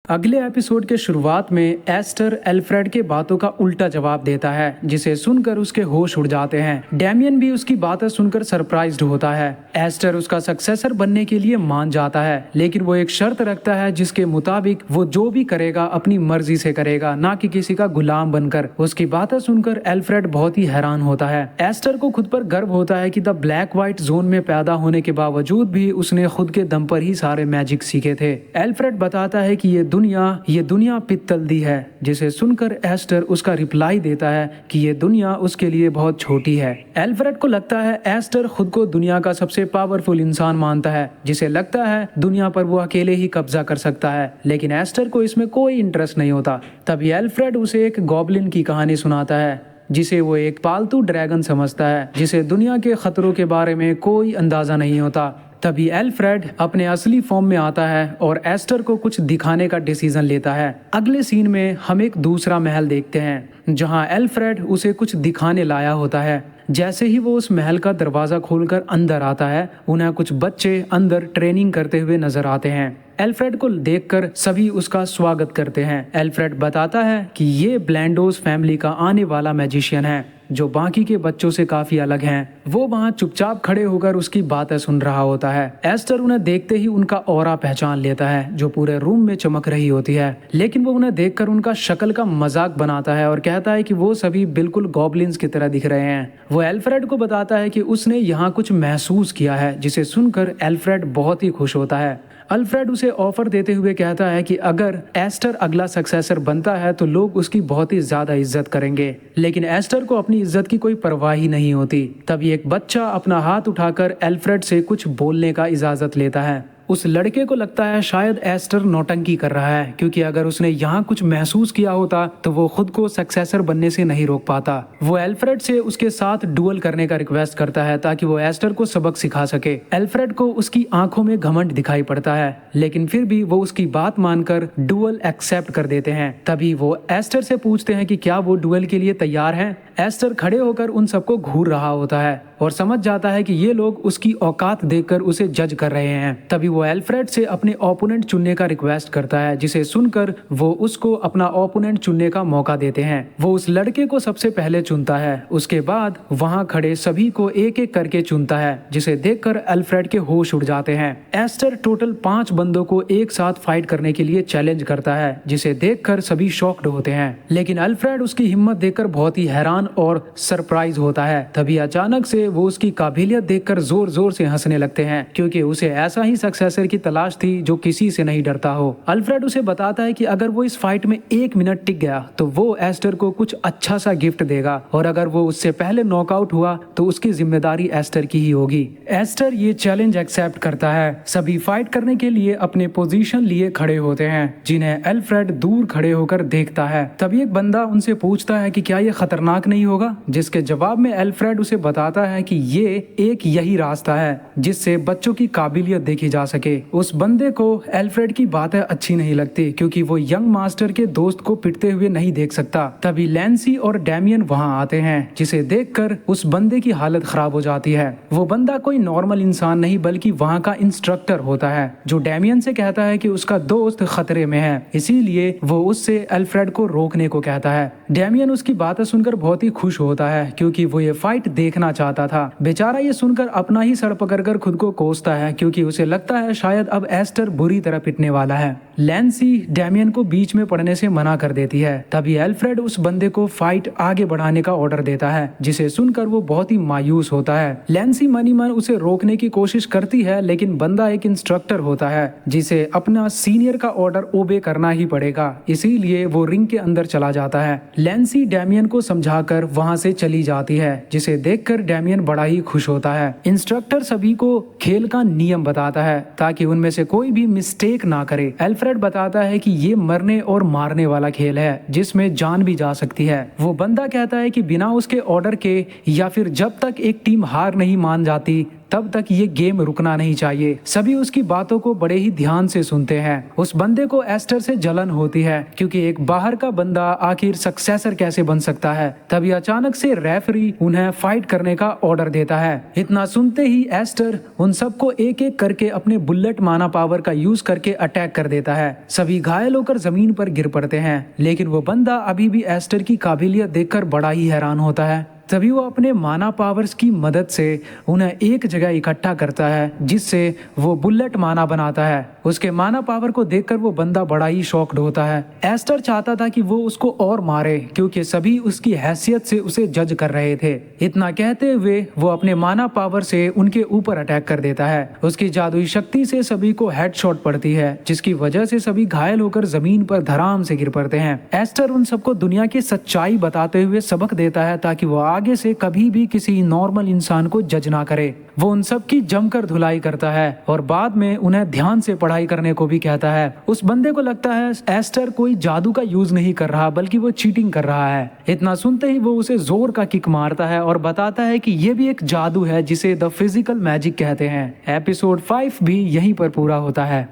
अगले एपिसोड के शुरुआत में एस्टर एल्फ्रेड के बातों का उल्टा जवाब देता है, जिसे सुनकर उसके होश उड़ जाते हैं। डैमियन भी उसकी बातें सुनकर सरप्राइज्ड होता है। एस्टर उसका सक्सेसर बनने के लिए मान जाता है, लेकिन वो एक शर्त रखता है, जिसके मुताबिक वो जो भी करेगा अपनी मर्जी से करेगा, ना कि किसी का गुलाम बनकर। उसकी बातें सुनकर एल्फ्रेड बहुत ही हैरान होता है। एस्टर को खुद पर गर्व होता है कि द ब्लैक व्हाइट जोन में पैदा होने के बावजूद भी उसने खुद के दम पर ही सारे मैजिक सीखे थे। एल्फ्रेड बताता है कि ये दुनिया पित्तल दी है, जिसे सुनकर एस्टर उसका रिप्लाई देता है कि ये दुनिया उसके लिए बहुत छोटी है। एल्फ्रेड को लगता है एस्टर खुद को दुनिया का सबसे पावरफुल इंसान मानता है, जिसे लगता है दुनिया पर वो अकेले ही कब्जा कर सकता है, लेकिन एस्टर को इसमें कोई इंटरेस्ट नहीं होता। तभी एल्फ्रेड उसे एक गॉब्लिन की कहानी सुनाता है, जिसे वो एक पालतू ड्रैगन समझता है, जिसे दुनिया के खतरों के बारे में कोई अंदाजा नहीं होता। तभी एल्फ्रेड अपने असली फॉर्म में आता है और एस्टर को कुछ दिखाने का डिसीजन लेता है। अगले सीन में हम एक दूसरा महल देखते हैं, जहां एल्फ्रेड उसे कुछ दिखाने लाया होता है। जैसे ही वो उस महल का दरवाजा खोलकर अंदर आता है, उन्हें कुछ बच्चे अंदर ट्रेनिंग करते हुए नजर आते हैं। एल्फ्रेड को देखकर सभी उसका स्वागत करते हैं। एल्फ्रेड बताता है कि ये ब्लैंडोस फैमिली का आने वाला मैजिशियन है, जो बाकी के बच्चों से काफी अलग हैं। वो वहाँ चुपचाप खड़े होकर उसकी बातें सुन रहा होता है। एस्टर उन्हें देखते ही उनका ऑरा पहचान लेता है, जो पूरे रूम में चमक रही होती है, लेकिन वो उन्हें देखकर उनका शक्ल का मजाक बनाता है और कहता है कि वो सभी बिल्कुल गॉब्लिन्स की तरह दिख रहे हैं। वो एल्फ्रेड को बताता है कि उसने यहाँ कुछ महसूस किया है, जिसे सुनकर एल्फ्रेड बहुत ही खुश होता है। अल्फ्रेड उसे ऑफर देते हुए कहता है कि अगर एस्टर अगला सक्सेसर बनता है तो लोग उसकी बहुत ही ज्यादा इज्जत करेंगे, लेकिन एस्टर को अपनी इज्जत की कोई परवाह ही नहीं होती। तभी एक बच्चा अपना हाथ उठाकर एल्फ्रेड से कुछ बोलने का इजाजत लेता है। उस लड़के को लगता है शायद एस्टर नौटंकी कर रहा है, क्योंकि अगर उसने यहाँ कुछ महसूस किया होता तो वो खुद को सक्सेसर बनने से नहीं रोक पाता। वो एल्फ्रेड से उसके साथ डुअल करने का रिक्वेस्ट करता है, ताकि वो एस्टर को सबक सिखा सके। एल्फ्रेड को उसकी आंखों में घमंड दिखाई पड़ता है, लेकिन फिर भी वो उसकी बात मानकर डुअल एक्सेप्ट कर देते हैं। तभी वो एस्टर से पूछते हैं कि क्या वो डुअल के लिए तैयार हैं। एस्टर खड़े होकर उन सबको घूर रहा होता है और समझ जाता है कि ये लोग उसकी औकात देखकर उसे जज कर रहे हैं। तभी वो एल्फ्रेड से अपने ओपोनेंट चुनने का रिक्वेस्ट करता है, जिसे सुनकर वो उसको अपना ओपोनेंट चुनने का मौका देते हैं। वो उस लड़के को सबसे पहले चुनता है, उसके बाद वहां खड़े सभी को एक एक करके चुनता है, जिसे देखकर एल्फ्रेड के होश उड़ जाते हैं। एस्टर टोटल 5 बंदों को एक साथ फाइट करने के लिए चैलेंज करता है, जिसे देखकर सभी शॉक्ड होते हैं, लेकिन एल्फ्रेड उसकी हिम्मत देखकर बहुत ही हैरान और सरप्राइज होता है। तभी अचानक से वो उसकी काबिलियत देखकर जोर जोर से हंसने लगते हैं, क्योंकि उसे ऐसा ही सक्सेसर की तलाश थी जो किसी से नहीं डरता हो। अल्फ्रेड उसे बताता है कि अगर वो इस फाइट में 1 मिनट टिक गया तो वो एस्टर को कुछ अच्छा सा गिफ्ट देगा, और अगर वो उससे पहले नॉकआउट हुआ तो उसकी जिम्मेदारी एस्टर की ही होगी। एस्टर ये चैलेंज एक्सेप्ट करता है। सभी फाइट करने के लिए अपने पोजीशन लिए खड़े होते हैं, जिन्हें अल्फ्रेड दूर खड़े होकर देखता है। तभी एक बंदा उनसे पूछता है कि क्या ये खतरनाक नहीं होगा, जिसके जवाब में अल्फ्रेड उसे बताता है कि ये एक यही रास्ता है जिससे बच्चों की काबिलियत देखी जा सके। उस बंदे को अल्फ्रेड की बातें अच्छी नहीं लगती, क्योंकि वो यंग मास्टर के दोस्त को पिटते हुए नहीं देख सकता। तभी लैंसी और डैमियन वहां आते हैं, जिसे देखकर उस बंदे की हालत खराब हो जाती है। वो बंदा कोई नॉर्मल इंसान नहीं बल्कि वहां का इंस्ट्रक्टर होता है, जो डैमियन से कहता है कि उसका दोस्त खतरे में है, इसीलिए वो उससे अल्फ्रेड को रोकने को कहता है। डैमियन उसकी बातें सुनकर बहुत ही खुश होता है, क्योंकि वो ये फाइट देखना चाहता था। बेचारा ये सुनकर अपना ही सर पकड़कर खुद को कोसता है, क्योंकि उसे लगता है शायद अब एस्टर बुरी तरह पिटने वाला है। लैंसी डैमियन को बीच में पड़ने से मना कर देती है। तभी अल्फ्रेड उस बंदे को फाइट आगे बढ़ाने का ऑर्डर देता है, जिसे सुनकर वो बहुत ही मायूस होता है। लैंसी मनी मन उसे रोकने की कोशिश करती है, लेकिन बंदा एक इंस्ट्रक्टर होता है, जिसे अपना सीनियर का ऑर्डर ओबे करना ही पड़ेगा, इसीलिए वो रिंग के अंदर चला जाता है। लैंसी डैमियन को समझाकर वहां से चली जाती है, जिसे देखकर डैमियन बड़ा ही खुश होता है। इंस्ट्रक्टर सभी को खेल का नियम बताता है ताकि उनमें से कोई भी मिस्टेक ना करे। अल्फ्रेड बताता है कि ये मरने और मारने वाला खेल है, जिसमें जान भी जा सकती है। वो बंदा कहता है कि बिना उसके ऑर्डर के या फिर जब तक एक टीम हार नहीं मान जाती तब तक ये गेम रुकना नहीं चाहिए। सभी उसकी बातों को बड़े ही ध्यान से सुनते हैं। उस बंदे को एस्टर से जलन होती है, क्योंकि एक बाहर का बंदा आखिर सक्सेसर कैसे बन सकता है। तभी अचानक से रेफरी उन्हें फाइट करने का ऑर्डर देता है। इतना सुनते ही एस्टर उन सबको एक एक करके अपने बुलेट माना पावर का यूज करके अटैक कर देता है। सभी घायल होकर जमीन पर गिर पड़ते हैं, लेकिन वो बंदा अभी भी एस्टर की काबिलियत देखकर बड़ा ही हैरान होता है। तभी वो अपने माना पावर्स की मदद से उन्हें एक जगह इकट्ठा करता है, जिससे वो बुलेट माना बनाता है। उसके माना पावर को देखकर वो बंदा बड़ा ही शॉक्ड होता है। एस्टर चाहता था कि वो उसको और मारे, क्योंकि सभी उसकी हैसियत से उसे जज कर रहे थे। इतना कहते हुए वो अपने माना पावर से उनके ऊपर अटैक कर देता है। उसकी जादुई शक्ति से सभी को हेडशॉट पड़ती है, जिसकी वजह से सभी घायल होकर जमीन पर धड़ाम से गिर पड़ते हैं। एस्टर उन सबको दुनिया की सच्चाई बताते हुए सबक देता है, ताकि वो आगे से कभी भी किसी नॉर्मल इंसान को जज ना करे। वो उन सब की जमकर धुलाई करता है और बाद में उन्हें ध्यान से पढ़ाई करने को भी कहता है। उस बंदे को लगता है एस्टर कोई जादू का यूज नहीं कर रहा, बल्कि वो चीटिंग कर रहा है। इतना सुनते ही वो उसे जोर का किक मारता है और बताता है कि ये भी एक जादू है, जिसे द फिजिकल मैजिक कहते हैं। एपिसोड 5 भी यहीं पर पूरा होता है।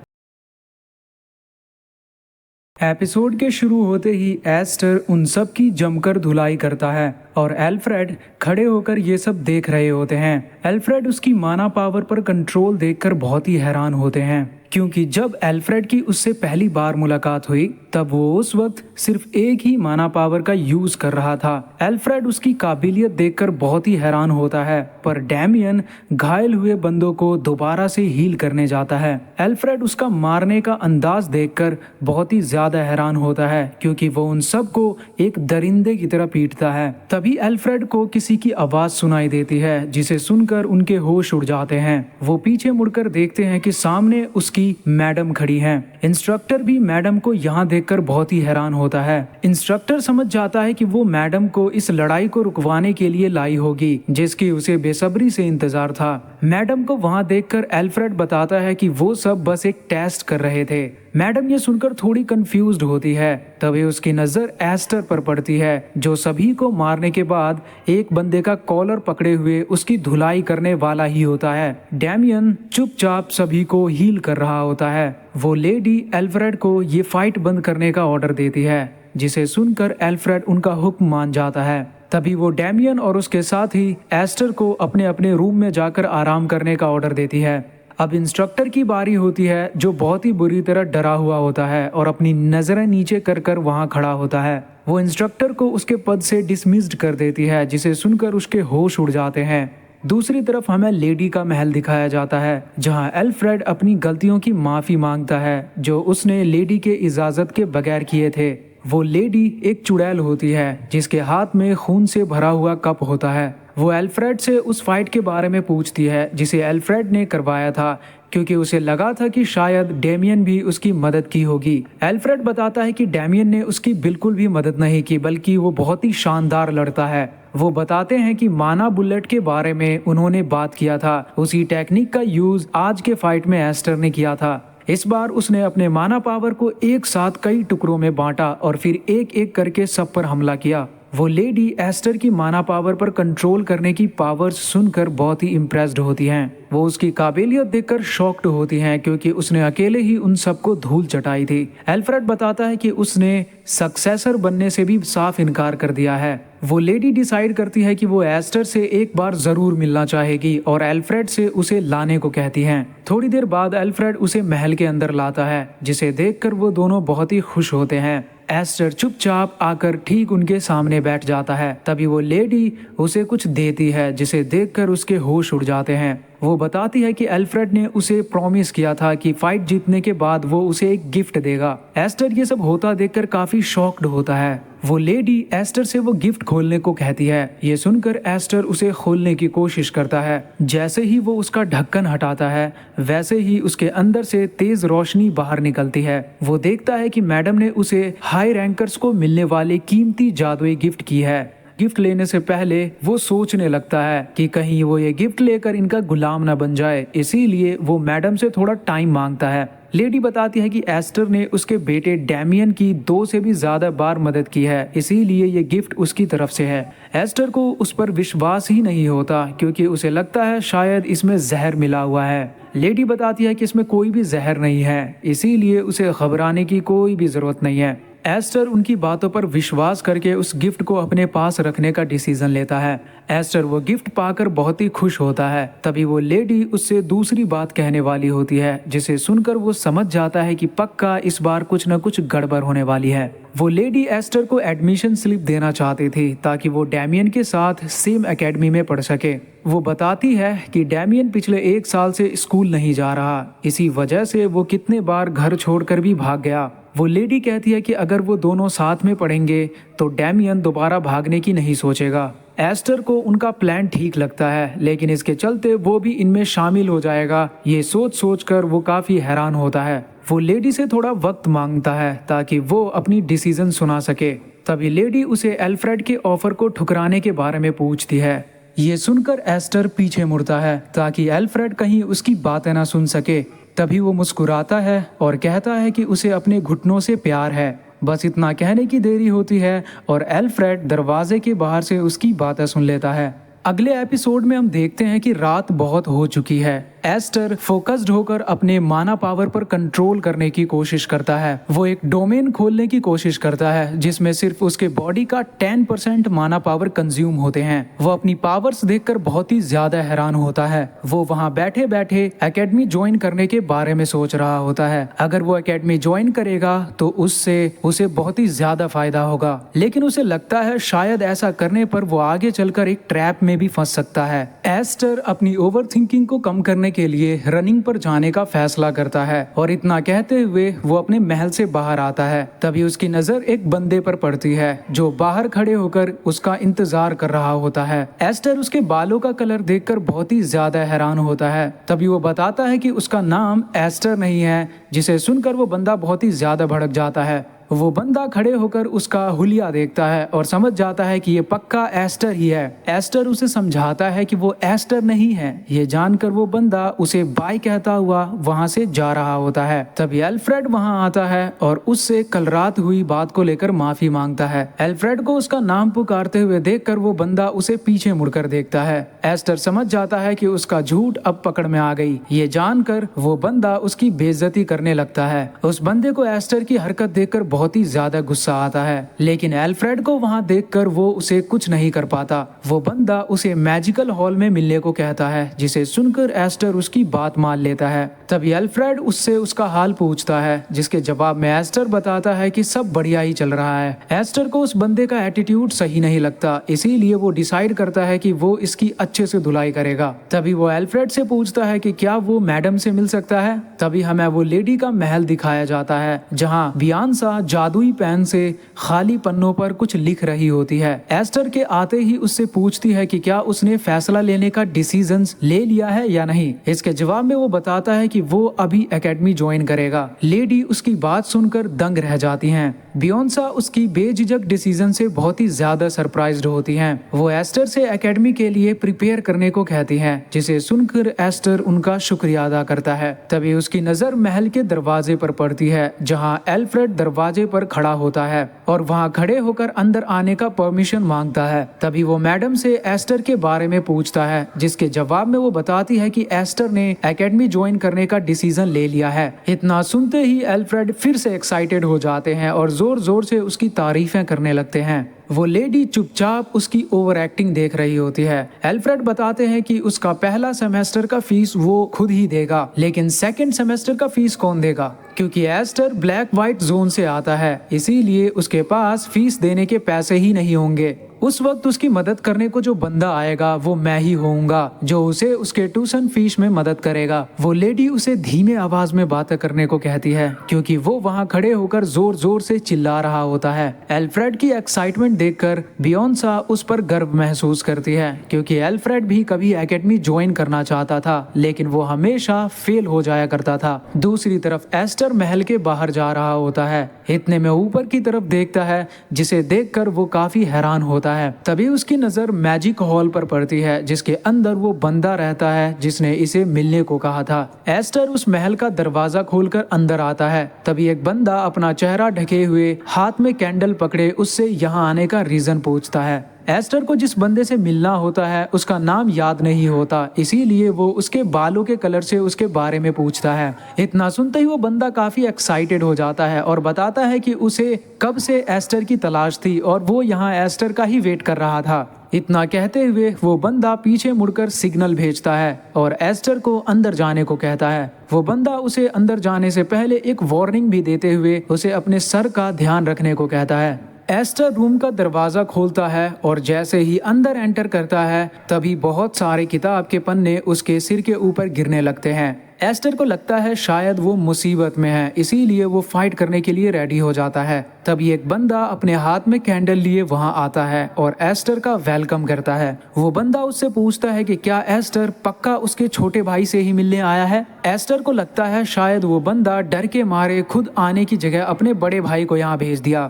एपिसोड के शुरू होते ही एस्टर उन सब की जमकर धुलाई करता है और अल्फ्रेड खड़े होकर ये सब देख रहे होते हैं। अल्फ्रेड उसकी माना पावर पर कंट्रोल देखकर बहुत ही हैरान होते हैं, क्योंकि जब अल्फ्रेड की उससे पहली बार मुलाकात हुई तब वो उस वक्त सिर्फ एक ही माना पावर का यूज कर रहा था। अल्फ्रेड उसकी काबिलियत देखकर बहुत ही हैरान होता है, पर डैमियन घायल हुए बंदों को दोबारा से हील करने जाता है। अल्फ्रेड उसका मारने का अंदाज देखकर बहुत ही ज्यादा हैरान होता है, क्योंकि वो उन सबको एक दरिंदे की तरह पीटता है। तभी अल्फ्रेड को किसी की आवाज सुनाई देती है, जिसे सुनकर उनके होश उड़ जाते हैं। वो पीछे मुड़कर देखते हैं कि सामने उसकी मैडम खड़ी हैं। इंस्ट्रक्टर भी मैडम को यहाँ देखकर बहुत ही हैरान होता है। इंस्ट्रक्टर समझ जाता है कि वो मैडम को इस लड़ाई को रुकवाने के लिए लाई होगी, जिसकी उसे बेसब्री से इंतजार था। मैडम को वहाँ देखकर अल्फ्रेड बताता है कि वो सब बस एक टेस्ट कर रहे थे। मैडम ये सुनकर थोड़ी कंफ्यूज्ड होती है। तभी उसकी नजर एस्टर पर पड़ती है, जो सभी को मारने के बाद एक बंदे का कॉलर पकड़े हुए उसकी धुलाई करने वाला ही होता है। डैमियन चुपचाप सभी को हील कर रहा होता है। वो लेडी अल्फ्रेड को ये फाइट बंद करने का ऑर्डर देती है, जिसे सुनकर अल्फ्रेड उनका हुक्म मान जाता है। तभी वो डैमियन और उसके साथ ही एस्टर को अपने अपने रूम में जाकर आराम करने का ऑर्डर देती है। अब इंस्ट्रक्टर की बारी होती है, जो बहुत ही बुरी तरह डरा हुआ होता है और अपनी नजरें नीचे कर कर वहाँ खड़ा होता है। वो इंस्ट्रक्टर को उसके पद से डिसमिस्ड कर देती है, जिसे सुनकर उसके होश उड़ जाते हैं। दूसरी तरफ हमें लेडी का महल दिखाया जाता है, जहां अल्फ्रेड अपनी गलतियों की माफी मांगता है, जो उसने लेडी के इजाजत के बगैर किए थे। वो लेडी एक चुड़ैल होती है, जिसके हाथ में खून से भरा हुआ कप होता है। वो एल्फ्रेड से उस फाइट के बारे में पूछती है जिसे एल्फ्रेड ने करवाया था, क्योंकि उसे लगा था कि शायद डेमियन भी उसकी मदद की होगी। एल्फ्रेड बताता है कि डेमियन ने उसकी बिल्कुल भी मदद नहीं की, बल्कि वो बहुत ही शानदार लड़ता है। वो बताते हैं कि माना बुलेट के बारे में उन्होंने बात किया था, उसी टेक्निक का यूज आज के फाइट में एस्टर ने किया था। इस बार उसने अपने माना पावर को एक साथ कई टुकड़ों में बांटा और फिर एक एक करके सब पर हमला किया। वो लेडी एस्टर की माना पावर पर कंट्रोल करने की पावर्स सुनकर बहुत ही इम्प्रेस्ड होती हैं। वो उसकी काबिलियत देखकर शॉक्ड होती हैं, क्योंकि उसने अकेले ही उन सबको धूल चटाई थी। एल्फ्रेड बताता है कि उसने सक्सेसर बनने से भी साफ इनकार कर दिया है। वो लेडी डिसाइड करती है कि वो एस्टर से एक बार जरूर मिलना चाहेगी और एल्फ्रेड से उसे लाने को कहती हैं। थोड़ी देर बाद एल्फ्रेड उसे महल के अंदर लाता है, जिसे देखकर वो दोनों बहुत ही खुश होते हैं। एस्टर चुपचाप आकर ठीक उनके सामने बैठ जाता है। तभी वो लेडी उसे कुछ देती है, जिसे देखकर उसके होश उड़ जाते हैं। वो बताती है कि एल्फ्रेड ने उसे प्रॉमिस किया था कि फाइट जीतने के बाद वो उसे एक गिफ्ट देगा। एस्टर ये सब होता देखकर काफी शॉक्ड होता है। वो लेडी एस्टर से वो गिफ्ट खोलने को कहती है। ये सुनकर एस्टर उसे खोलने की कोशिश करता है। जैसे ही वो उसका ढक्कन हटाता है, वैसे ही उसके अंदर से तेज रोशनी बाहर निकलती है। वो देखता है कि मैडम ने उसे हाई रैंकर्स को मिलने वाली कीमती जादुई गिफ्ट की है। गिफ्ट लेने से पहले वो सोचने लगता है कि कहीं वो ये गिफ्ट लेकर इनका गुलाम ना बन जाए, इसीलिए वो मैडम से थोड़ा टाइम मांगता है। लेडी बताती है कि एस्टर ने उसके बेटे डेमियन की 2 से भी ज्यादा बार मदद की है, इसीलिए ये गिफ्ट उसकी तरफ से है। एस्टर को उस पर विश्वास ही नहीं होता, क्योंकि उसे लगता है शायद इसमें जहर मिला हुआ है। लेडी बताती है कि इसमें कोई भी जहर नहीं है, इसीलिए उसे घबराने की कोई भी जरूरत नहीं है। एस्टर उनकी बातों पर विश्वास करके उस गिफ्ट को अपने पास रखने का डिसीजन लेता है। एस्टर वो गिफ्ट पाकर बहुत ही खुश होता है। तभी वो लेडी उससे दूसरी बात कहने वाली होती है, जिसे सुनकर वो समझ जाता है कि पक्का इस बार कुछ न कुछ गड़बड़ होने वाली है। वो लेडी एस्टर को एडमिशन स्लिप देना चाहती थी, ताकि वो डेमियन के साथ सेम एकेडमी में पढ़ सके। वो बताती है कि डेमियन पिछले 1 साल से स्कूल नहीं जा रहा, इसी वजह से वो कितने बार घर छोड़कर भी भाग गया। वो लेडी कहती है कि अगर वो दोनों साथ में पढ़ेंगे तो डेमियन दोबारा भागने की नहीं सोचेगा। एस्टर को उनका प्लान ठीक लगता है, लेकिन इसके चलते वो भी इनमें शामिल हो जाएगा, ये सोच सोच कर वो काफी हैरान होता है। वो लेडी से थोड़ा वक्त मांगता है ताकि वो अपनी डिसीजन सुना सके। तभी लेडी उसे एल्फ्रेड के ऑफर को ठुकराने के बारे में पूछती है। ये सुनकर एस्टर पीछे मुड़ता है ताकि एल्फ्रेड कहीं उसकी बातें ना सुन सके। तभी वो मुस्कुराता है और कहता है कि उसे अपने घुटनों से प्यार है। बस इतना कहने की देरी होती है और एल्फ्रेड दरवाजे के बाहर से उसकी बातें सुन लेता है। अगले एपिसोड में हम देखते हैं कि रात बहुत हो चुकी है। एस्टर फोकस्ड होकर अपने माना पावर पर कंट्रोल करने की कोशिश करता है। वो एक डोमेन खोलने की कोशिश करता है जिसमें सिर्फ उसके बॉडी का 10% माना पावर कंज्यूम होते हैं। वो अपनी पावर्स देखकर बहुत ही ज्यादा हैरान होता है। वो वहाँ बैठे बैठे एकेडमी ज्वाइन करने के बारे में सोच रहा होता है। अगर वो एकेडमी ज्वाइन करेगा तो उससे उसे बहुत ही ज्यादा फायदा होगा, लेकिन उसे लगता है शायद ऐसा करने पर वो आगे चलकर एक ट्रैप में भी फंस सकता है। एस्टर अपनी ओवर थिंकिंग को कम करने के लिए रनिंग पर जाने का फैसला करता है और इतना कहते हुए वो अपने महल से बाहर आता है। तभी उसकी नजर एक बंदे पर पड़ती है जो बाहर खड़े होकर उसका इंतजार कर रहा होता है। एस्टर उसके बालों का कलर देखकर बहुत ही ज्यादा हैरान होता है। तभी वो बताता है कि उसका नाम एस्टर नहीं है, जिसे सुनकर वो बंदा बहुत ही ज्यादा भड़क जाता है। वो बंदा खड़े होकर उसका हुलिया देखता है और समझ जाता है कि ये पक्का एस्टर ही है। एस्टर उसे समझाता है कि वो एस्टर नहीं है। ये जानकर वो बंदा उसे बाय कहता हुआ वहां से जा रहा होता है। तभी एल्फ्रेड वहां आता है और उससे कल रात हुई बात को लेकर माफी मांगता है। एल्फ्रेड को उसका नाम पुकारते हुए देखकर वो बंदा उसे पीछे मुड़कर देखता है। एस्टर समझ जाता है कि उसका झूठ अब पकड़ में आ गई। ये जानकर वो बंदा उसकी बेइज्जती करने लगता है। उस बंदे को एस्टर की हरकत देखकर बहुत ही ज्यादा गुस्सा आता है, लेकिन एल्फ्रेड को वहां देखकर वो उसे कुछ नहीं कर पाता। वो बंदा उसे मैजिकल हॉल में मिलने को कहता है, जिसे सुनकर एस्टर उसकी बात मान लेता है। तभी एल्फ्रेड उससे उसका हाल पूछता है, जिसके जवाब में एस्टर बताता है कि सब बढ़िया ही चल रहा है। एस्टर को उस बंदे का एटीट्यूड सही नहीं लगता, इसीलिए वो डिसाइड करता है कि वो इसकी अच्छे से धुलाई करेगा। तभी वो एल्फ्रेड से पूछता है कि क्या वो मैडम से मिल सकता है। तभी हमें वो लेडी का महल दिखाया जाता है, जहाँ बियांसा जादुई पेन से खाली पन्नों पर कुछ लिख रही होती है। एस्टर के आते ही उससे पूछती है कि क्या उसने फैसला लेने का डिसीजन ले लिया है या नहीं। इसके जवाब में वो बताता है कि वो अभी एकेडमी ज्वाइन करेगा। लेडी उसकी बात सुनकर दंग रह जाती हैं। बियोंसा उसकी बेझिझक डिसीजन से बहुत ही ज्यादा सरप्राइज्ड होती हैं। वो एस्टर से एकेडमी के लिए प्रिपेयर करने को कहती हैं, जिसे सुनकर एस्टर उनका शुक्रिया अदा करता है। तभी उसकी नजर महल के दरवाजे पर पड़ती है, जहां एल्फ्रेड दरवाजे पर खड़ा होता है और वहां खड़े होकर अंदर आने का परमिशन मांगता है। तभी वो मैडम से एस्टर के बारे में पूछता है, जिसके जवाब में वो बताती है कि एस्टर ने एकेडमी ज्वाइन करने का डिसीजन ले लिया है। इतना सुनते ही एल्फ्रेड फिर से एक्साइटेड हो जाते हैं और जोर जोर से उसकी तारीफें करने लगते हैं। वो लेडी चुपचाप उसकी ओवर एक्टिंग देख रही होती है। एल्फ्रेड बताते हैं कि उसका पहला सेमेस्टर का फीस वो खुद ही देगा, लेकिन सेकंड सेमेस्टर का फीस कौन देगा, क्योंकि एस्टर ब्लैक व्हाइट जोन से आता है, इसीलिए उसके पास फीस देने के पैसे ही नहीं होंगे। उस वक्त उसकी मदद करने को जो बंदा आएगा वो मैं ही होऊंगा, जो उसे उसके ट्यूशन फीस में मदद करेगा। वो लेडी उसे धीमे आवाज में बातें करने को कहती है, क्योंकि वो वहाँ खड़े होकर जोर जोर से चिल्ला रहा होता है। एल्फ्रेड की एक्साइटमेंट देखकर बियोंसा उस पर गर्व महसूस करती है, क्योंकि एल्फ्रेड भी कभी एकेडमी ज्वाइन करना चाहता था, लेकिन वो हमेशा फेल हो जाया करता था। दूसरी तरफ एस्टर महल के बाहर जा रहा होता है। इतने में ऊपर की तरफ देखता है, जिसे देखकर वो काफी हैरान होता है। तभी उसकी नजर मैजिक हॉल पर पड़ती है, जिसके अंदर वो बंदा रहता है जिसने इसे मिलने को कहा था। एस्टर उस महल का दरवाजा खोलकर अंदर आता है। तभी एक बंदा अपना चेहरा ढके हुए हाथ में कैंडल पकड़े उससे यहाँ आने का रीजन पूछता है। एस्टर को जिस बंदे से मिलना होता है उसका नाम याद नहीं होता, इसीलिए वो उसके बालों के कलर से उसके बारे में पूछता है। इतना सुनते ही वो बंदा काफी एक्साइटेड हो जाता है और बताता है कि उसे कब से एस्टर की तलाश थी और वो यहाँ एस्टर का ही वेट कर रहा था। इतना कहते हुए वो बंदा पीछे मुड़कर सिग्नल भेजता है और एस्टर को अंदर जाने को कहता है। वो बंदा उसे अंदर जाने से पहले एक वार्निंग भी देते हुए उसे अपने सर का ध्यान रखने को कहता है। एस्टर रूम का दरवाजा खोलता है और जैसे ही अंदर एंटर करता है तभी बहुत सारे किताब के पन्ने उसके सिर के ऊपर गिरने लगते हैं। एस्टर को लगता है शायद वो मुसीबत में है, इसीलिए वो फाइट करने के लिए रेडी हो जाता है। तभी एक बंदा अपने हाथ में कैंडल लिए वहां आता है और एस्टर का वेलकम करता है। वो बंदा उससे पूछता है कि क्या एस्टर पक्का उसके छोटे भाई से ही मिलने आया है। एस्टर को लगता है शायद वो बंदा डर के मारे खुद आने की जगह अपने बड़े भाई को यहाँ भेज दिया।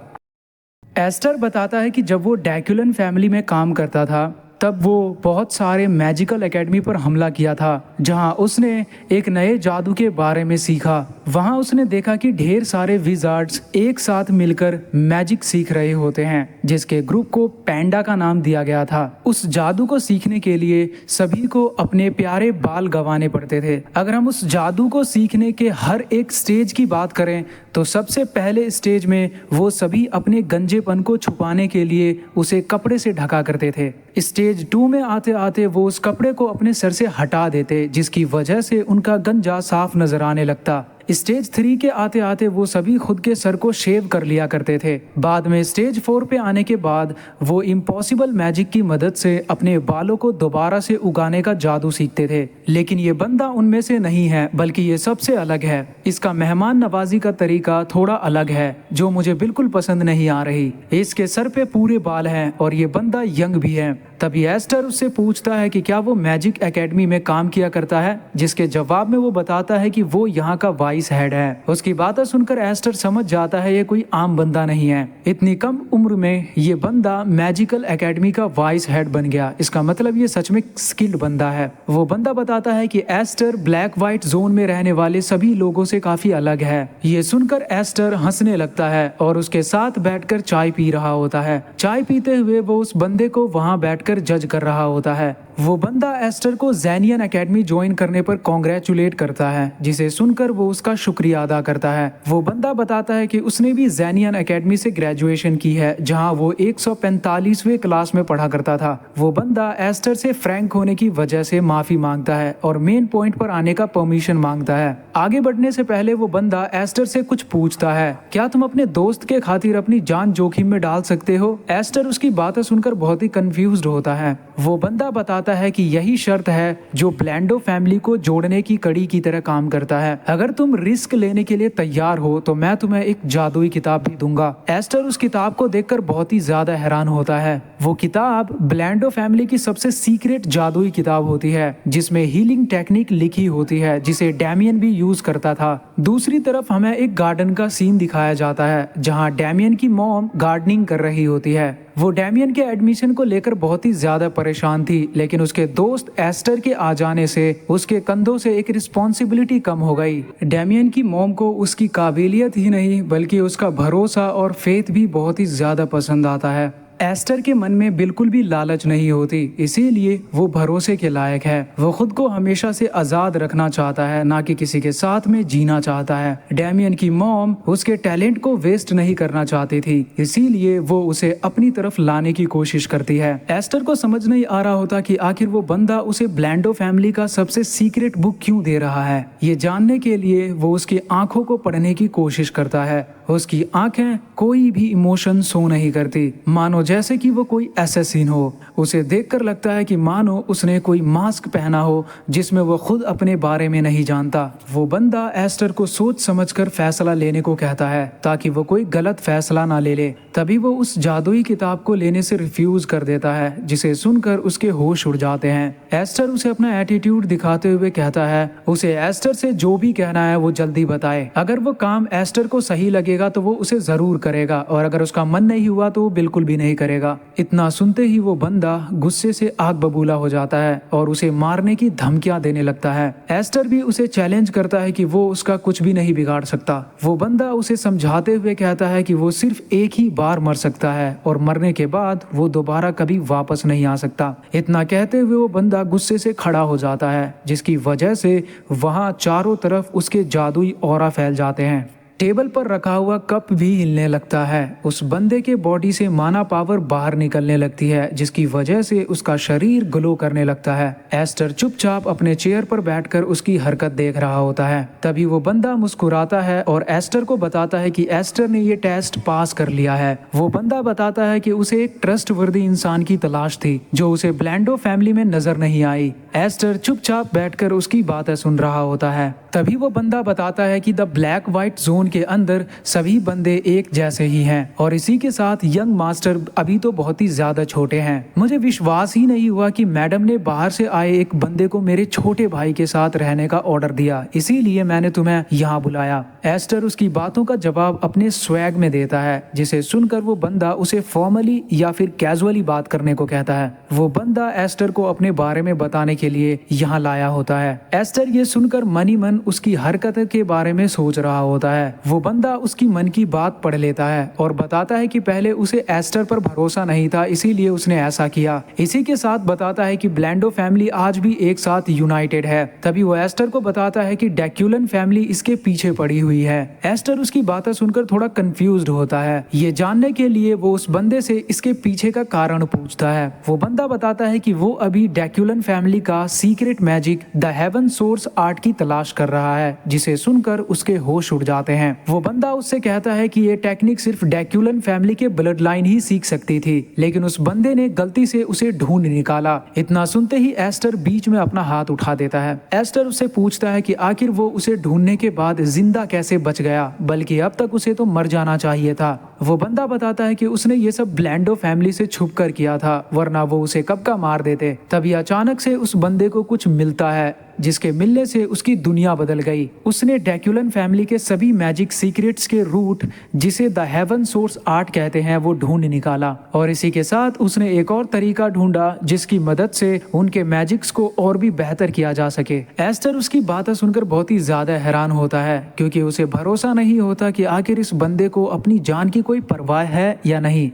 एस्टर बताता है कि जब वो ड्रैकुलन फैमिली में काम करता था तब वो बहुत सारे मैजिकल एकेडमी पर हमला किया था, जहां उसने एक नए जादू के बारे में सीखा। वहां उसने देखा कि ढेर सारे विजार्ड्स एक साथ मिलकर मैजिक सीख रहे होते हैं, जिसके ग्रुप को पैंडा का नाम दिया गया था। उस जादू को सीखने के लिए सभी को अपने प्यारे बाल गंवाने पड़ते थे। अगर हम उस जादू को सीखने के हर एक स्टेज की बात करें तो सबसे पहले स्टेज में वो सभी अपने गंजेपन को छुपाने के लिए उसे कपड़े से ढका करते थे। स्टेज 2 में आते आते वो उस कपड़े को अपने सर से हटा देते, जिसकी वजह से उनका गंजा साफ नजर आने लगता। स्टेज 3 के आते आते वो सभी खुद के सर को शेव कर लिया करते थे। बाद में स्टेज 4 पे आने के बाद वो इम्पॉसिबल मैजिक की मदद से अपने बालों को दोबारा से उगाने का जादू सीखते थे। लेकिन ये बंदा उनमें से नहीं है, बल्कि ये सबसे अलग है। इसका मेहमान नवाजी का तरीका थोड़ा अलग है, जो मुझे बिल्कुल पसंद नहीं आ रही। इसके सर पे पूरे बाल हैं और ये बंदा यंग भी है। तभी एस्टर उससे पूछता है कि क्या वो मैजिक एकेडमी में काम किया करता है, जिसके जवाब में वो बताता है कि वो यहाँ का वाइस हेड है। उसकी बातें सुनकर एस्टर समझ जाता है ये कोई आम बंदा नहीं है। इतनी कम उम्र में ये बंदा मैजिकल एकेडमी का वाइस हेड बन गया, इसका मतलब ये सच में स्किल्ड बंदा है। वो बंदा बताता है कि एस्टर ब्लैक व्हाइट जोन में रहने वाले सभी लोगों से काफी अलग है। ये सुनकर एस्टर हंसने लगता है और उसके साथ बैठकर चाय पी रहा होता है। चाय पीते हुए वो उस बंदे को वहां बैठकर जज कर रहा होता है। वो बंदा एस्टर को ज़ेनियन एकेडमी ज्वाइन करने पर कांग्रेचुलेट करता है, जिसे सुनकर वो उसका शुक्रिया अदा करता है। वो बंदा बताता है कि उसने भी ज़ेनियन एकेडमी से ग्रेजुएशन की है, जहां वो 145वें क्लास में पढ़ा करता था। वो बंदा एस्टर से फ्रैंक होने की वजह से माफी मांगता है और मेन पॉइंट पर आने का परमिशन मांगता है। आगे बढ़ने से पहले वो बंदा एस्टर से कुछ पूछता है, क्या तुम अपने दोस्त के खातिर अपनी जान जोखिम में डाल सकते हो। एस्टर उसकी बातें सुनकर बहुत ही कंफ्यूज्ड होता है। वो बंदा बताता बताता है कि यही शर्त है जो ब्लैंडो फैमिली को जोड़ने की कड़ी की तरह काम करता है। अगर तुम रिस्क लेने के लिए तैयार हो तो मैं तुम्हें एक जादुई किताब भी दूंगा। एस्टर उस किताब को देखकर बहुत ही ज्यादा हैरान होता है। वो किताब ब्लैंडो फैमिली की सबसे सीक्रेट जादुई किताब होती है जिसमें हीलिंग टेक्निक लिखी होती है जिसे डैमियन भी यूज करता था। दूसरी तरफ हमें एक गार्डन का सीन दिखाया जाता है जहां डैमियन की मॉम गार्डनिंग कर रही होती है। वो डैमियन के एडमिशन को लेकर बहुत ही ज्यादा परेशान थी, लेकिन उसके दोस्त एस्टर के आ जाने से उसके कंधों से एक रिस्पॉन्सिबिलिटी कम हो गई। डैमियन की मॉम को उसकी काबिलियत ही नहीं बल्कि उसका भरोसा और फेथ भी बहुत ही ज्यादा पसंद आता है। एस्टर के मन में बिल्कुल भी लालच नहीं होती, इसीलिए वो भरोसे के लायक है। वो खुद को हमेशा से आजाद रखना चाहता है, ना कि किसी के साथ में जीना चाहता है। डैमियन की मॉम उसके टैलेंट को वेस्ट नहीं करना चाहती थी, इसीलिए वो उसे अपनी तरफ लाने की कोशिश करती है। एस्टर को समझ नहीं आ रहा होता कि आखिर वो बंदा उसे ब्लैंडो फैमिली का सबसे सीक्रेट बुक क्यों दे रहा है। ये जानने के लिए वो उसकी आंखों को पढ़ने की कोशिश करता है। उसकी आंखें कोई भी इमोशन शो नहीं करती, मानो जैसे कि वो कोई असैसिन हो। उसे देखकर लगता है कि मानो उसने कोई मास्क पहना हो जिसमें वो खुद अपने बारे में नहीं जानता। वो बंदा एस्टर को सोच समझकर फैसला लेने को कहता है ताकि वो कोई गलत फैसला ना ले ले। तभी वो उस जादुई किताब को लेने से रिफ्यूज कर देता है, जिसे सुनकर उसके होश उड़ जाते हैं। एस्टर उसे अपना एटीट्यूड दिखाते हुए कहता है उसे एस्टर से जो भी कहना है वो जल्दी बताए। अगर वो काम एस्टर को सही लगेगा तो वो उसे जरूर करेगा, और अगर उसका मन नहीं हुआ तो वो बिल्कुल भी नहीं करेगा। इतना सुनते ही वो बंदा गुस्से से आग बबूला हो जाता है और उसे मारने की धमकियां देने लगता है। एस्टर भी उसे चैलेंज करता है कि वो उसका कुछ भी नहीं बिगाड़ सकता। वो बंदा उसे समझाते हुए कहता है कि वो सिर्फ एक ही बार मर सकता है और मरने के बाद वो दोबारा कभी वापस नहीं आ सकता। इतना कहते हुए वो बंदा गुस्से से खड़ा हो जाता है, जिसकी वजह से वहां चारों तरफ उसके जादुई ऑरा फैल जाते हैं। टेबल पर रखा हुआ कप भी हिलने लगता है। उस बंदे के बॉडी से माना पावर बाहर निकलने लगती है, जिसकी वजह से उसका शरीर ग्लो करने लगता है। एस्टर चुपचाप अपने चेयर पर बैठकर उसकी हरकत देख रहा होता है। तभी वो बंदा मुस्कुराता है और एस्टर को बताता है कि एस्टर ने ये टेस्ट पास कर लिया है। वो बंदा बताता है कि उसे एक ट्रस्टवर्दी इंसान की तलाश थी जो उसे ब्लैंडो फैमिली में नजर नहीं आई। एस्टर चुपचाप बैठकर उसकी बातें सुन रहा होता है। तभी वो बंदा बताता है कि द ब्लैक व्हाइट जोन के अंदर सभी बंदे एक जैसे ही हैं और इसी के साथ यंग मास्टर अभी तो बहुत ही ज्यादा छोटे हैं। मुझे विश्वास ही नहीं हुआ कि मैडम ने बाहर से आए एक बंदे को मेरे छोटे भाई के साथ रहने का ऑर्डर दिया, इसीलिए मैंने तुम्हें यहाँ बुलाया। एस्टर उसकी बातों का जवाब अपने स्वैग में देता है, जिसे सुनकर वो बंदा उसे फॉर्मली या फिर कैजुअली बात करने को कहता है। वो बंदा एस्टर को अपने बारे में बताने के लिए यहाँ लाया होता है। एस्टर ये सुनकर मनी मन उसकी हरकत के बारे में सोच रहा होता है। वो बंदा उसकी मन की बात पढ़ लेता है और बताता है कि पहले उसे एस्टर पर भरोसा नहीं था, इसीलिए उसने ऐसा किया। इसी के साथ बताता है कि ब्लैंडो फैमिली आज भी एक साथ यूनाइटेड है। तभी वो एस्टर को बताता है कि ड्रैकुलन फैमिली इसके पीछे पड़ी हुई है। एस्टर उसकी बातें सुनकर थोड़ा कंफ्यूज्ड होता है। ये जानने के लिए वो उस बंदे से इसके पीछे का कारण पूछता है। वो बंदा बताता है कि वो अभी ड्रैकुलन फैमिली का secret magic the haven source art की तलाश कर रहा है, जिसे सुनकर उसके होश उड़ जाते हैं। वो बंदा उससे कहता है कि ये टेक्निक सिर्फ ड्रैकुलन फैमिली के ब्लड लाइन ही सीख सकती थी, लेकिन उस बंदे ने गलती से उसे ढूंढ निकाला। इतना सुनते ही एस्टर बीच में अपना हाथ उठा देता है। एस्टर उससे पूछता है कि आखिर वो उसे ढूंढने के बाद जिंदा कैसे बच गया, बल्कि अब तक उसे तो मर जाना चाहिए था। वो बंदा बताता है कि उसने ये सब ब्लैंडो फैमिली से छुप कर किया था, वरना वो उसे कब का मार देते। तभी अचानक से उस बंदे को कुछ मिलता है, जिसके मिलने से उसकी दुनिया बदल गई। उसने ड्रैकुलन फैमिली के सभी मैजिक सीक्रेट्स के रूट, जिसे द हेवन सोर्स आर्ट कहते हैं, वो ढूंढ निकाला और इसी के साथ उसने एक और तरीका ढूंढा जिसकी मदद से उनके मैजिक्स को और भी बेहतर किया जा सके। एस्टर उसकी बातें सुनकर बहुत ही ज्यादा हैरान होता है, क्योंकि उसे भरोसा नहीं होता कि आखिर इस बंदे को अपनी जान की कोई परवाह है या नहीं।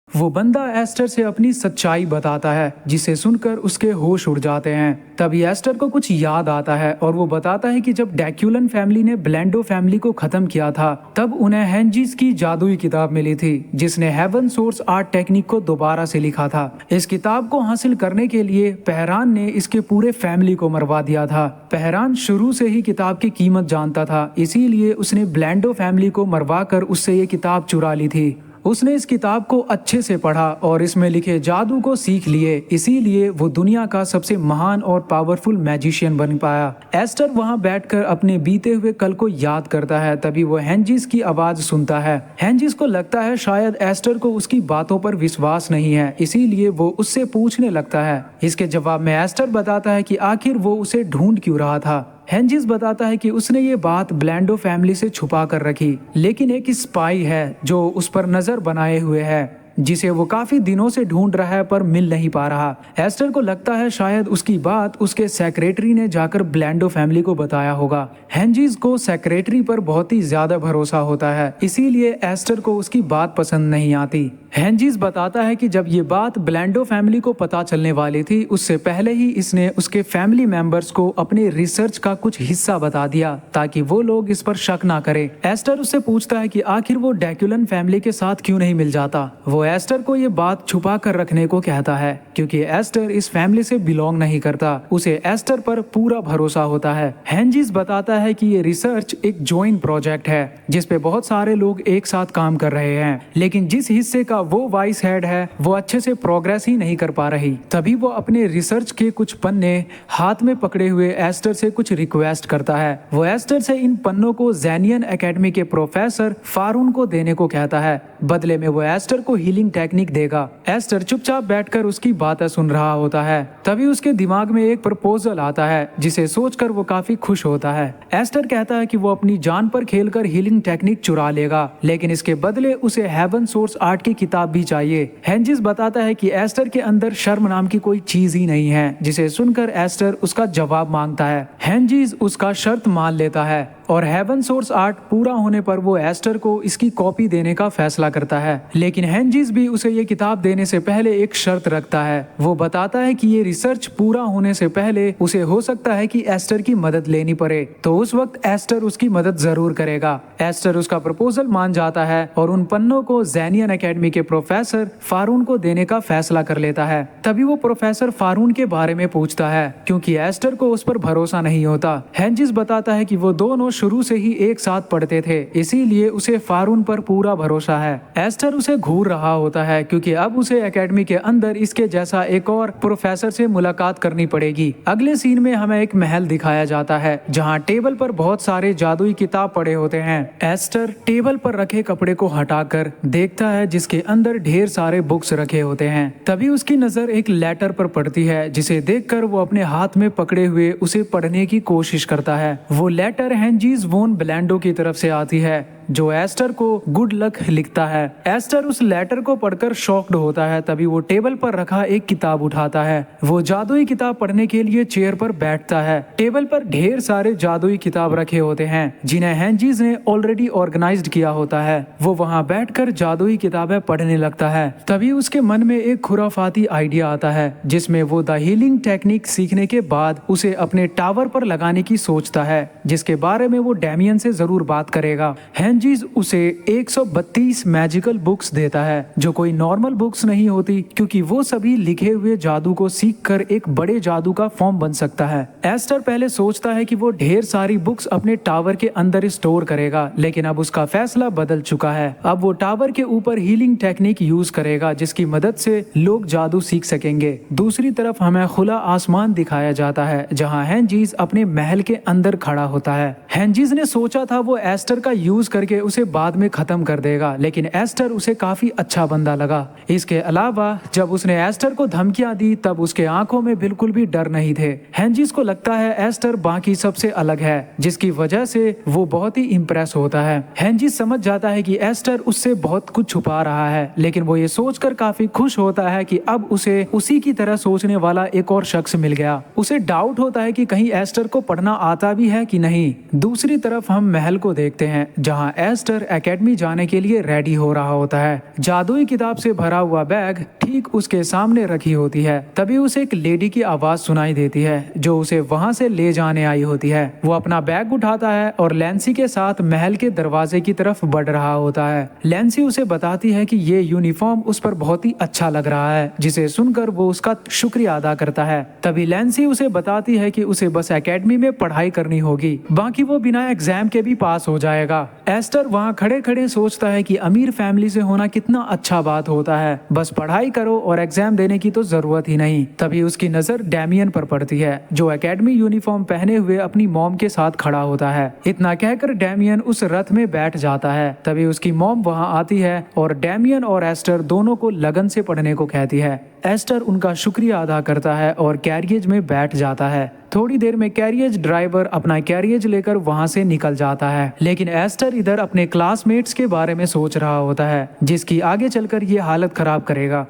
वो बंदा एस्टर से अपनी सच्चाई बताता है, जिसे सुनकर उसके होश उड़ जाते हैं। तभी एस्टर को कुछ याद आता है और वो बताता है कि जब ड्रैकुलन फैमिली ने ब्लैंडो फैमिली को खत्म किया था, तब उन्हें हेंजिस की जादुई किताब मिली थी, जिसने हेवन सोर्स आर्ट टेक्निक को दोबारा से लिखा था। इस किताब को हासिल करने के लिए पहरान ने इसके पूरे फैमिली को मरवा दिया था। पहरान शुरू से ही किताब की कीमत जानता था, इसीलिए उसने ब्लैंडो फैमिली को मरवा कर उससे ये किताब चुरा ली थी। उसने इस किताब को अच्छे से पढ़ा और इसमें लिखे जादू को सीख लिए, इसीलिए वो दुनिया का सबसे महान और पावरफुल मैजिशियन बन पाया। एस्टर वहां बैठकर अपने बीते हुए कल को याद करता है। तभी वो हेंजिस की आवाज सुनता है। हेंजिस को लगता है शायद एस्टर को उसकी बातों पर विश्वास नहीं है, इसीलिए वो उससे पूछने लगता है। इसके जवाब में एस्टर बताता है कि आखिर वो उसे ढूंढ क्यों रहा था। हेंजिस बताता है कि उसने ये बात ब्लैंडो फैमिली से छुपा कर रखी, लेकिन एक स्पाई है जो उस पर नजर बनाए हुए है, जिसे वो काफी दिनों से ढूंढ रहा है पर मिल नहीं पा रहा। एस्टर को लगता है शायद उसकी बात उसके सेक्रेटरी ने जाकर ब्लैंडो फैमिली को बताया होगा। हेंजिस को सेक्रेटरी पर बहुत ही ज्यादा भरोसा होता है, इसीलिए एस्टर को उसकी बात पसंद नहीं आती। हेंजिस बताता है कि जब ये बात ब्लैंडो फैमिली को पता चलने वाली थी, उससे पहले ही इसने उसके फैमिली मेंबर्स को अपने रिसर्च का कुछ हिस्सा बता दिया ताकि वो लोग इस पर शक ना करें। एस्टर उससे पूछता है कि आखिर वो ड्रैकुलन फैमिली के साथ क्यों नहीं मिल जाता। वो एस्टर को ये बात छुपा कर रखने को कहता है क्योंकि एस्टर इस फैमिली से बिलोंग नहीं करता। उसे एस्टर पर पूरा भरोसा होता है। हेंजिस बताता है कि ये रिसर्च एक जॉइंट प्रोजेक्ट है जिसपे बहुत सारे लोग एक साथ काम कर रहे हैं, लेकिन जिस हिस्से का वो वाइस हेड है वो अच्छे से प्रोग्रेस ही नहीं कर पा रही। तभी वो अपने रिसर्च के कुछ पन्ने हाथ में पकड़े हुए एस्टर से कुछ रिक्वेस्ट करता है। वो एस्टर से इन पन्नों को ज़ेनियन एकेडमी के प्रोफेसर फारून को देने को कहता है। बदले में वो एस्टर को हीलिंग टेक्निक देगा। एस्टर चुपचाप बैठकर उसकी बातें सुन रहा होता है। तभी उसके दिमाग में एक प्रपोजल आता है जिसे सोचकर वो काफी खुश होता है। एस्टर कहता है कि वो अपनी जान पर खेलकर हीलिंग टेक्निक चुरा लेगा, लेकिन इसके बदले उसे हेवन सोर्स आर्ट की किताब भी चाहिए। हेंजिस बताता है कि एस्टर के अंदर शर्म नाम की कोई चीज ही नहीं है, जिसे सुनकर एस्टर उसका जवाब मांगता है। हेंजिस उसका शर्त मान लेता है और हेवन सोर्स आर्ट पूरा होने पर वो एस्टर को इसकी कॉपी देने का फैसला करता है। लेकिन हेंजिस भी उसे ये किताब देने से पहले एक शर्त रखता है। वो बताता है कि ये रिसर्च पूरा होने से पहले उसे हो सकता है कि एस्टर की मदद लेनी पड़े, तो उस वक्त एस्टर उसकी मदद जरूर करेगा। एस्टर उसका प्रपोजल मान जाता है और उन पन्नों को ज़ेनियन एकेडमी के प्रोफेसर फारून को देने का फैसला कर लेता है। तभी वो प्रोफेसर फारून के बारे में पूछता है क्योंकि एस्टर को उस पर भरोसा नहीं होता। हेंजिस बताता है कि वो दोनों शुरू से ही एक साथ पढ़ते थे, इसीलिए उसे फारून पर पूरा भरोसा है। एस्टर उसे घूर रहा होता है क्योंकि अब उसे एकेडमी के अंदर इसके जैसा एक और प्रोफेसर से मुलाकात करनी पड़ेगी। अगले सीन में हमें एक महल दिखाया जाता है जहाँ टेबल पर बहुत सारे जादुई किताब पड़े होते हैं। एस्टर टेबल पर रखे कपड़े को हटाकर देखता है जिसके अंदर ढेर सारे बुक्स रखे होते हैं। तभी उसकी नजर एक लेटर पर पड़ती है जिसे देखकर वो अपने हाथ में पकड़े हुए उसे पढ़ने की कोशिश करता है। वो लेटर हेंजिस वोन ब्लैंडो की तरफ से आती है जो एस्टर को गुड लक लिखता है। एस्टर उस लेटर को पढ़कर शॉक्ड होता है। तभी वो टेबल पर रखा एक किताब उठाता है। वो जादुई किताब पढ़ने के लिए चेयर पर बैठता है। टेबल पर ढेर सारे जादुई किताब रखे होते हैं जिन्हें हेंजिस ने ऑलरेडी ऑर्गेनाइज्ड किया होता है। वो वहाँ बैठकर जादुई किताबें पढ़ने लगता है। तभी उसके मन में एक खुराफाती आइडिया आता है जिसमें वो द हीलिंग टेक्निक सीखने के बाद उसे अपने टावर पर लगाने की सोचता है, जिसके बारे में वो डैमियन से जरूर बात करेगा। हेंजिस उसे 132 मैजिकल बुक्स देता है जो कोई नॉर्मल बुक्स नहीं होती, क्योंकि वो सभी लिखे हुए जादू को सीखकर एक बड़े जादू का फॉर्म बन सकता है। एस्टर पहले सोचता है कि वो ढेर सारी बुक्स अपने टावर के अंदर स्टोर करेगा, लेकिन अब उसका फैसला बदल चुका है। अब वो टावर के ऊपर हीलिंग टेक्निक यूज करेगा जिसकी मदद से लोग जादू सीख सकेंगे। दूसरी तरफ हमें खुला आसमान दिखाया जाता है जहाँ हेंजिस अपने महल के अंदर खड़ा होता है। हेंजिस ने सोचा था वो एस्टर का यूज करके उसे बाद में खत्म कर देगा, लेकिन एस्टर उसे काफी अच्छा बंदा लगा। इसके अलावा जब उसने एस्टर को धमकियां दी तब उसके आंखों में बिल्कुल भी डर नहीं थे। हेंजिस को लगता है एस्टर बाकी सबसे अलग है, जिसकी वजह से वो बहुत ही इम्प्रेस होता है। हेंजिस समझ जाता है कि एस्टर उससे बहुत कुछ छुपा रहा है, लेकिन वो ये सोचकर काफी खुश होता है कि अब उसे उसी की तरह सोचने वाला एक और शख्स मिल गया। उसे डाउट होता है कि कहीं एस्टर को पढ़ना आता भी है कि नहीं। दूसरी तरफ हम महल को देखते हैं जहां एस्टर एकेडमी जाने के लिए रेडी हो रहा होता है। जादुई किताब से भरा हुआ बैग ठीक उसके सामने रखी होती है। तभी उसे एक लेडी की आवाज सुनाई देती है जो उसे वहां से ले जाने आई होती है। वो अपना बैग उठाता है और लैंसी के साथ महल के दरवाजे की तरफ बढ़ रहा होता है। लैंसी उसे बताती है कि ये यूनिफॉर्म उस पर बहुत ही अच्छा लग रहा है, जिसे सुनकर वो उसका शुक्रिया अदा करता है। तभी लैंसी उसे बताती है कि उसे बस एकेडमी में पढ़ाई करनी होगी, बाकी वो बिना एग्जाम के भी पास हो जाएगा। एस्टर वहाँ खड़े खड़े सोचता है कि अमीर फैमिली से होना कितना अच्छा बात होता है, बस पढ़ाई करो और एग्जाम देने की तो जरूरत ही नहीं। तभी उसकी नजर डैमियन पर पड़ती है, जो एकेडमी यूनिफॉर्म पहने हुए अपनी मॉम के साथ खड़ा होता है। इतना कहकर डैमियन उस रथ में बैठ जाता है। तभी उसकी मॉम वहाँ आती है और डैमियन और एस्टर दोनों को लगन से पढ़ने को कहती है। एस्टर उनका शुक्रिया अदा करता है और कैरियज में बैठ जाता है। थोड़ी देर में कैरियज ड्राइवर अपना कैरियज लेकर वहां से निकल जाता है, लेकिन एस्टर इधर अपने क्लासमेट्स के बारे में सोच रहा होता है, जिसकी आगे चलकर ये हालत खराब करेगा।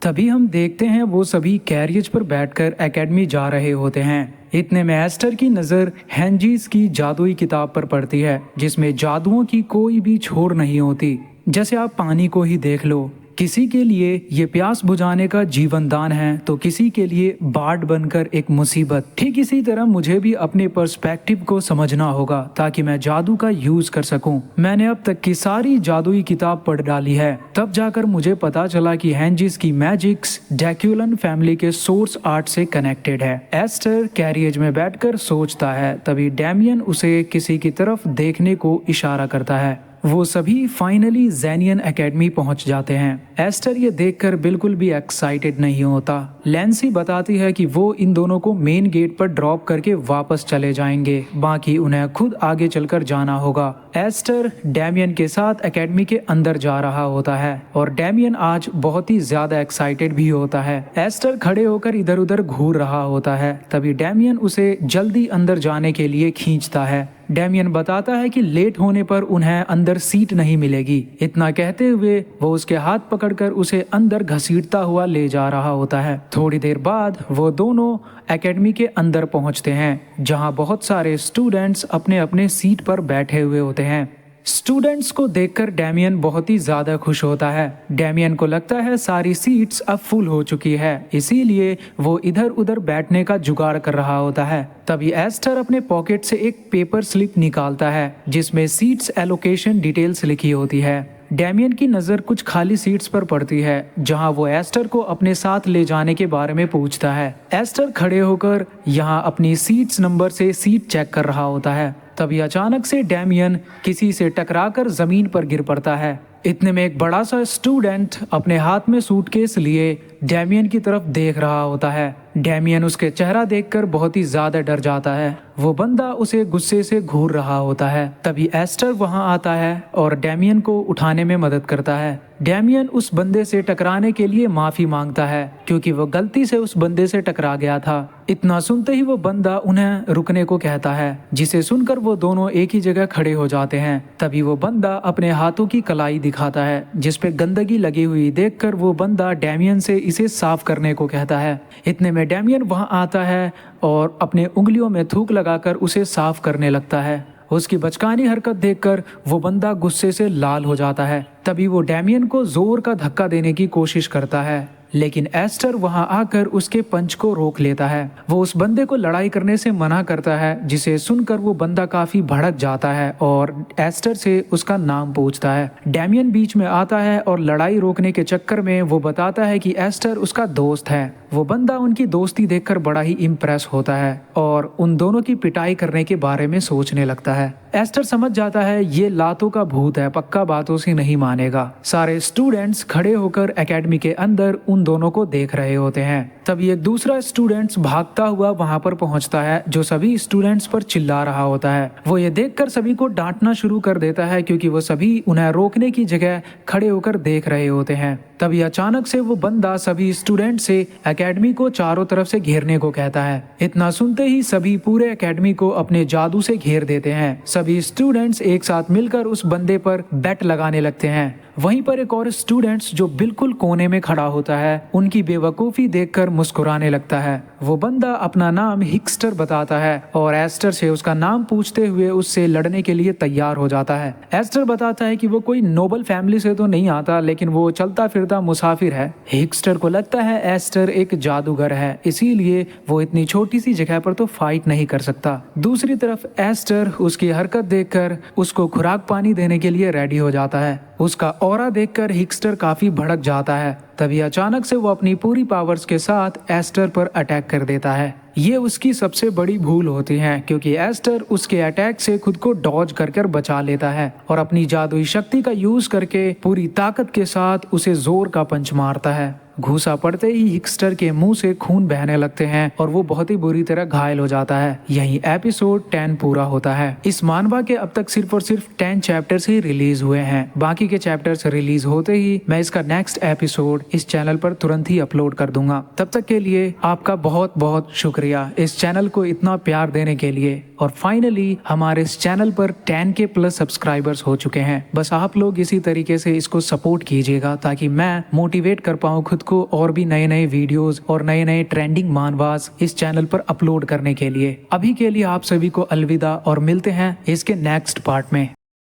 तभी हम देखते हैं वो सभी कैरियज पर बैठकर एकेडमी जा रहे होते हैं। इतने में एस्टर की नज़र हेंजीज की जादुई किताब पर पड़ती है, जिसमें जादुओं की कोई भी छोर नहीं होती। जैसे आप पानी को ही देख लो, किसी के लिए ये प्यास बुझाने का जीवन दान है तो किसी के लिए बाढ़ बनकर एक मुसीबत। ठीक इसी तरह मुझे भी अपने पर्सपेक्टिव को समझना होगा ताकि मैं जादू का यूज कर सकूं। मैंने अब तक की सारी जादुई किताब पढ़ डाली है, तब जाकर मुझे पता चला कि हेंजिस की मैजिक्स ड्रैक्युलन फैमिली के सोर्स आर्ट से कनेक्टेड है। एस्टर कैरियज में बैठकर सोचता है, तभी डैमियन उसे किसी की तरफ देखने को इशारा करता है। वो सभी फाइनली ज़ेनियन एकेडमी पहुंच जाते हैं। एस्टर ये देखकर बिल्कुल भी एक्साइटेड नहीं होता। लैंसी बताती है कि वो इन दोनों को मेन गेट पर ड्रॉप करके वापस चले जाएंगे, बाकी उन्हें खुद आगे चलकर जाना होगा। एस्टर डैमियन के साथ एकेडमी के अंदर जा रहा होता है और डैमियन आज बहुत ही ज्यादा एक्साइटेड भी होता है। एस्टर खड़े होकर इधर उधर घूर रहा होता है, तभी डैमियन उसे जल्दी अंदर जाने के लिए खींचता है। डैमियन बताता है कि लेट होने पर उन्हें अंदर सीट नहीं मिलेगी। इतना कहते हुए वो उसके हाथ पकड़कर उसे अंदर घसीटता हुआ ले जा रहा होता है। थोड़ी देर बाद वो दोनों एकेडमी के अंदर पहुंचते हैं, जहां बहुत सारे स्टूडेंट्स अपने अपने सीट पर बैठे हुए होते हैं। स्टूडेंट्स को देखकर डैमियन बहुत ही ज्यादा खुश होता है। डैमियन को लगता है सारी सीट्स अब फुल हो चुकी है, इसीलिए वो इधर उधर बैठने का जुगाड़ कर रहा होता है। तभी एस्टर अपने पॉकेट से एक पेपर स्लिप निकालता है, जिसमें सीट्स एलोकेशन डिटेल्स लिखी होती है। डैमियन की नज़र कुछ खाली सीट्स पर पड़ती है, जहां वो एस्टर को अपने साथ ले जाने के बारे में पूछता है। एस्टर खड़े होकर यहां अपनी सीट्स नंबर से सीट चेक कर रहा होता है। तभी अचानक से डैमियन किसी से टकराकर जमीन पर गिर पड़ता है। इतने में एक बड़ा सा स्टूडेंट अपने हाथ में सूटकेस लिए डैमियन की तरफ देख रहा होता है। डैमियन उसके चेहरा देखकर बहुत ही ज्यादा डर जाता है। वो बंदा उसे गुस्से से घूर रहा होता है। तभी एस्टर वहां आता है और डैमियन को उठाने में मदद करता है। डैमियन उस बंदे से टकराने के लिए माफी मांगता है, क्योंकि वो गलती से उस बंदे से टकरा गया था। इतना सुनते ही वो बंदा उन्हें रुकने को कहता है, जिसे सुनकर वो दोनों एक ही जगह खड़े हो जाते हैं। तभी वो बंदा अपने हाथों की कलाई दिखाता है, जिसपे गंदगी लगी हुई देखकर वो बंदा डैमियन से इसे साफ करने को कहता है। इतने में डैमियन वहां आता है और अपने उंगलियों में थूक लगाकर उसे साफ करने लगता है। उसकी बचकानी हरकत देखकर वो बंदा गुस्से से लाल हो जाता है। तभी वो डैमियन को जोर का धक्का देने की कोशिश करता है, लेकिन एस्टर वहां आकर उसके पंच को रोक लेता है। वो उस बंदे को लड़ाई करने से मना करता है, जिसे सुनकर वो बंदा काफी भड़क जाता है और एस्टर से उसका नाम पूछता है। डैमियन बीच में आता है और लड़ाई रोकने के चक्कर में वो बताता है कि एस्टर उसका दोस्त है। वो बंदा उनकी दोस्ती देखकर बड़ा ही इम्प्रेस होता है और उन दोनों की पिटाई करने के बारे में सोचने लगता है। एस्टर समझ जाता है ये लातों का भूत है, पक्का बातों से नहीं मानेगा। सारे स्टूडेंट्स खड़े होकर एकेडमी के अंदर उन दोनों को देख रहे होते हैं। तभी एक दूसरा स्टूडेंट्स भागता हुआ वहां पर पहुंचता है, जो सभी स्टूडेंट्स पर चिल्ला रहा होता है। वो ये देखकर सभी को डांटना शुरू कर देता है, क्योंकि वो सभी उन्हें रोकने की जगह खड़े होकर देख रहे होते हैं। तभी अचानक से वो बंदा सभी स्टूडेंट से एकेडमी को चारों तरफ से घेरने को कहता है। इतना सुनते ही सभी पूरे एकेडमी को अपने जादू से घेर देते हैं। सभी स्टूडेंट्स एक साथ मिलकर उस बंदे पर बेट लगाने लगते हैं। वहीं पर एक और स्टूडेंट्स जो बिल्कुल कोने में खड़ा होता है, उनकी बेवकूफ़ी देखकर मुस्कुराने लगता है। वो बंदा अपना नाम हिक्स्टर बताता है और एस्टर से उसका नाम पूछते हुए उससे लड़ने के लिए तैयार हो जाता है। एस्टर बताता है कि वो कोई नोबल फैमिली से तो नहीं आता, लेकिन वो चलता फिरता मुसाफिर है। हिक्स्टर को लगता है एस्टर एक जादूगर है, इसीलिए वो इतनी छोटी सी जगह पर तो फाइट नहीं कर सकता। दूसरी तरफ एस्टर उसकी हरकत देखकर उसको खुराक पानी देने के लिए रेडी हो जाता है। उसका ऑरा देखकर हिक्स्टर काफी भड़क जाता है। तभी अचानक से वो अपनी पूरी पावर्स के साथ एस्टर पर अटैक कर देता है। ये उसकी सबसे बड़ी भूल होती है क्योंकि एस्टर उसके अटैक से खुद को डॉज कर बचा लेता है और अपनी जादुई शक्ति का यूज करके पूरी ताकत के साथ उसे जोर का पंच मारता है। घूसा पड़ते ही हिक्स्टर के मुंह से खून बहने लगते हैं और वो बहुत ही बुरी तरह घायल हो जाता है। यही एपिसोड 10 पूरा होता है। इस मानवा के अब तक सिर्फ और सिर्फ 10 चैप्टर्स ही रिलीज हुए हैं। बाकी के चैप्टर्स रिलीज होते ही मैं इसका नेक्स्ट एपिसोड इस चैनल पर तुरंत ही अपलोड कर दूंगा। तब तक के लिए आपका बहुत बहुत शुक्रिया इस चैनल को इतना प्यार देने के लिए। और फाइनली हमारे इस चैनल पर 10K प्लस सब्सक्राइबर्स हो चुके हैं। बस आप लोग इसी तरीके से इसको सपोर्ट कीजिएगा ताकि मैं मोटिवेट कर पाऊँ खुद को और भी नए नए वीडियोस और नए नए ट्रेंडिंग मानवास इस चैनल पर अपलोड करने के लिए। अभी के लिए आप सभी को अलविदा और मिलते हैं इसके नेक्स्ट पार्ट में।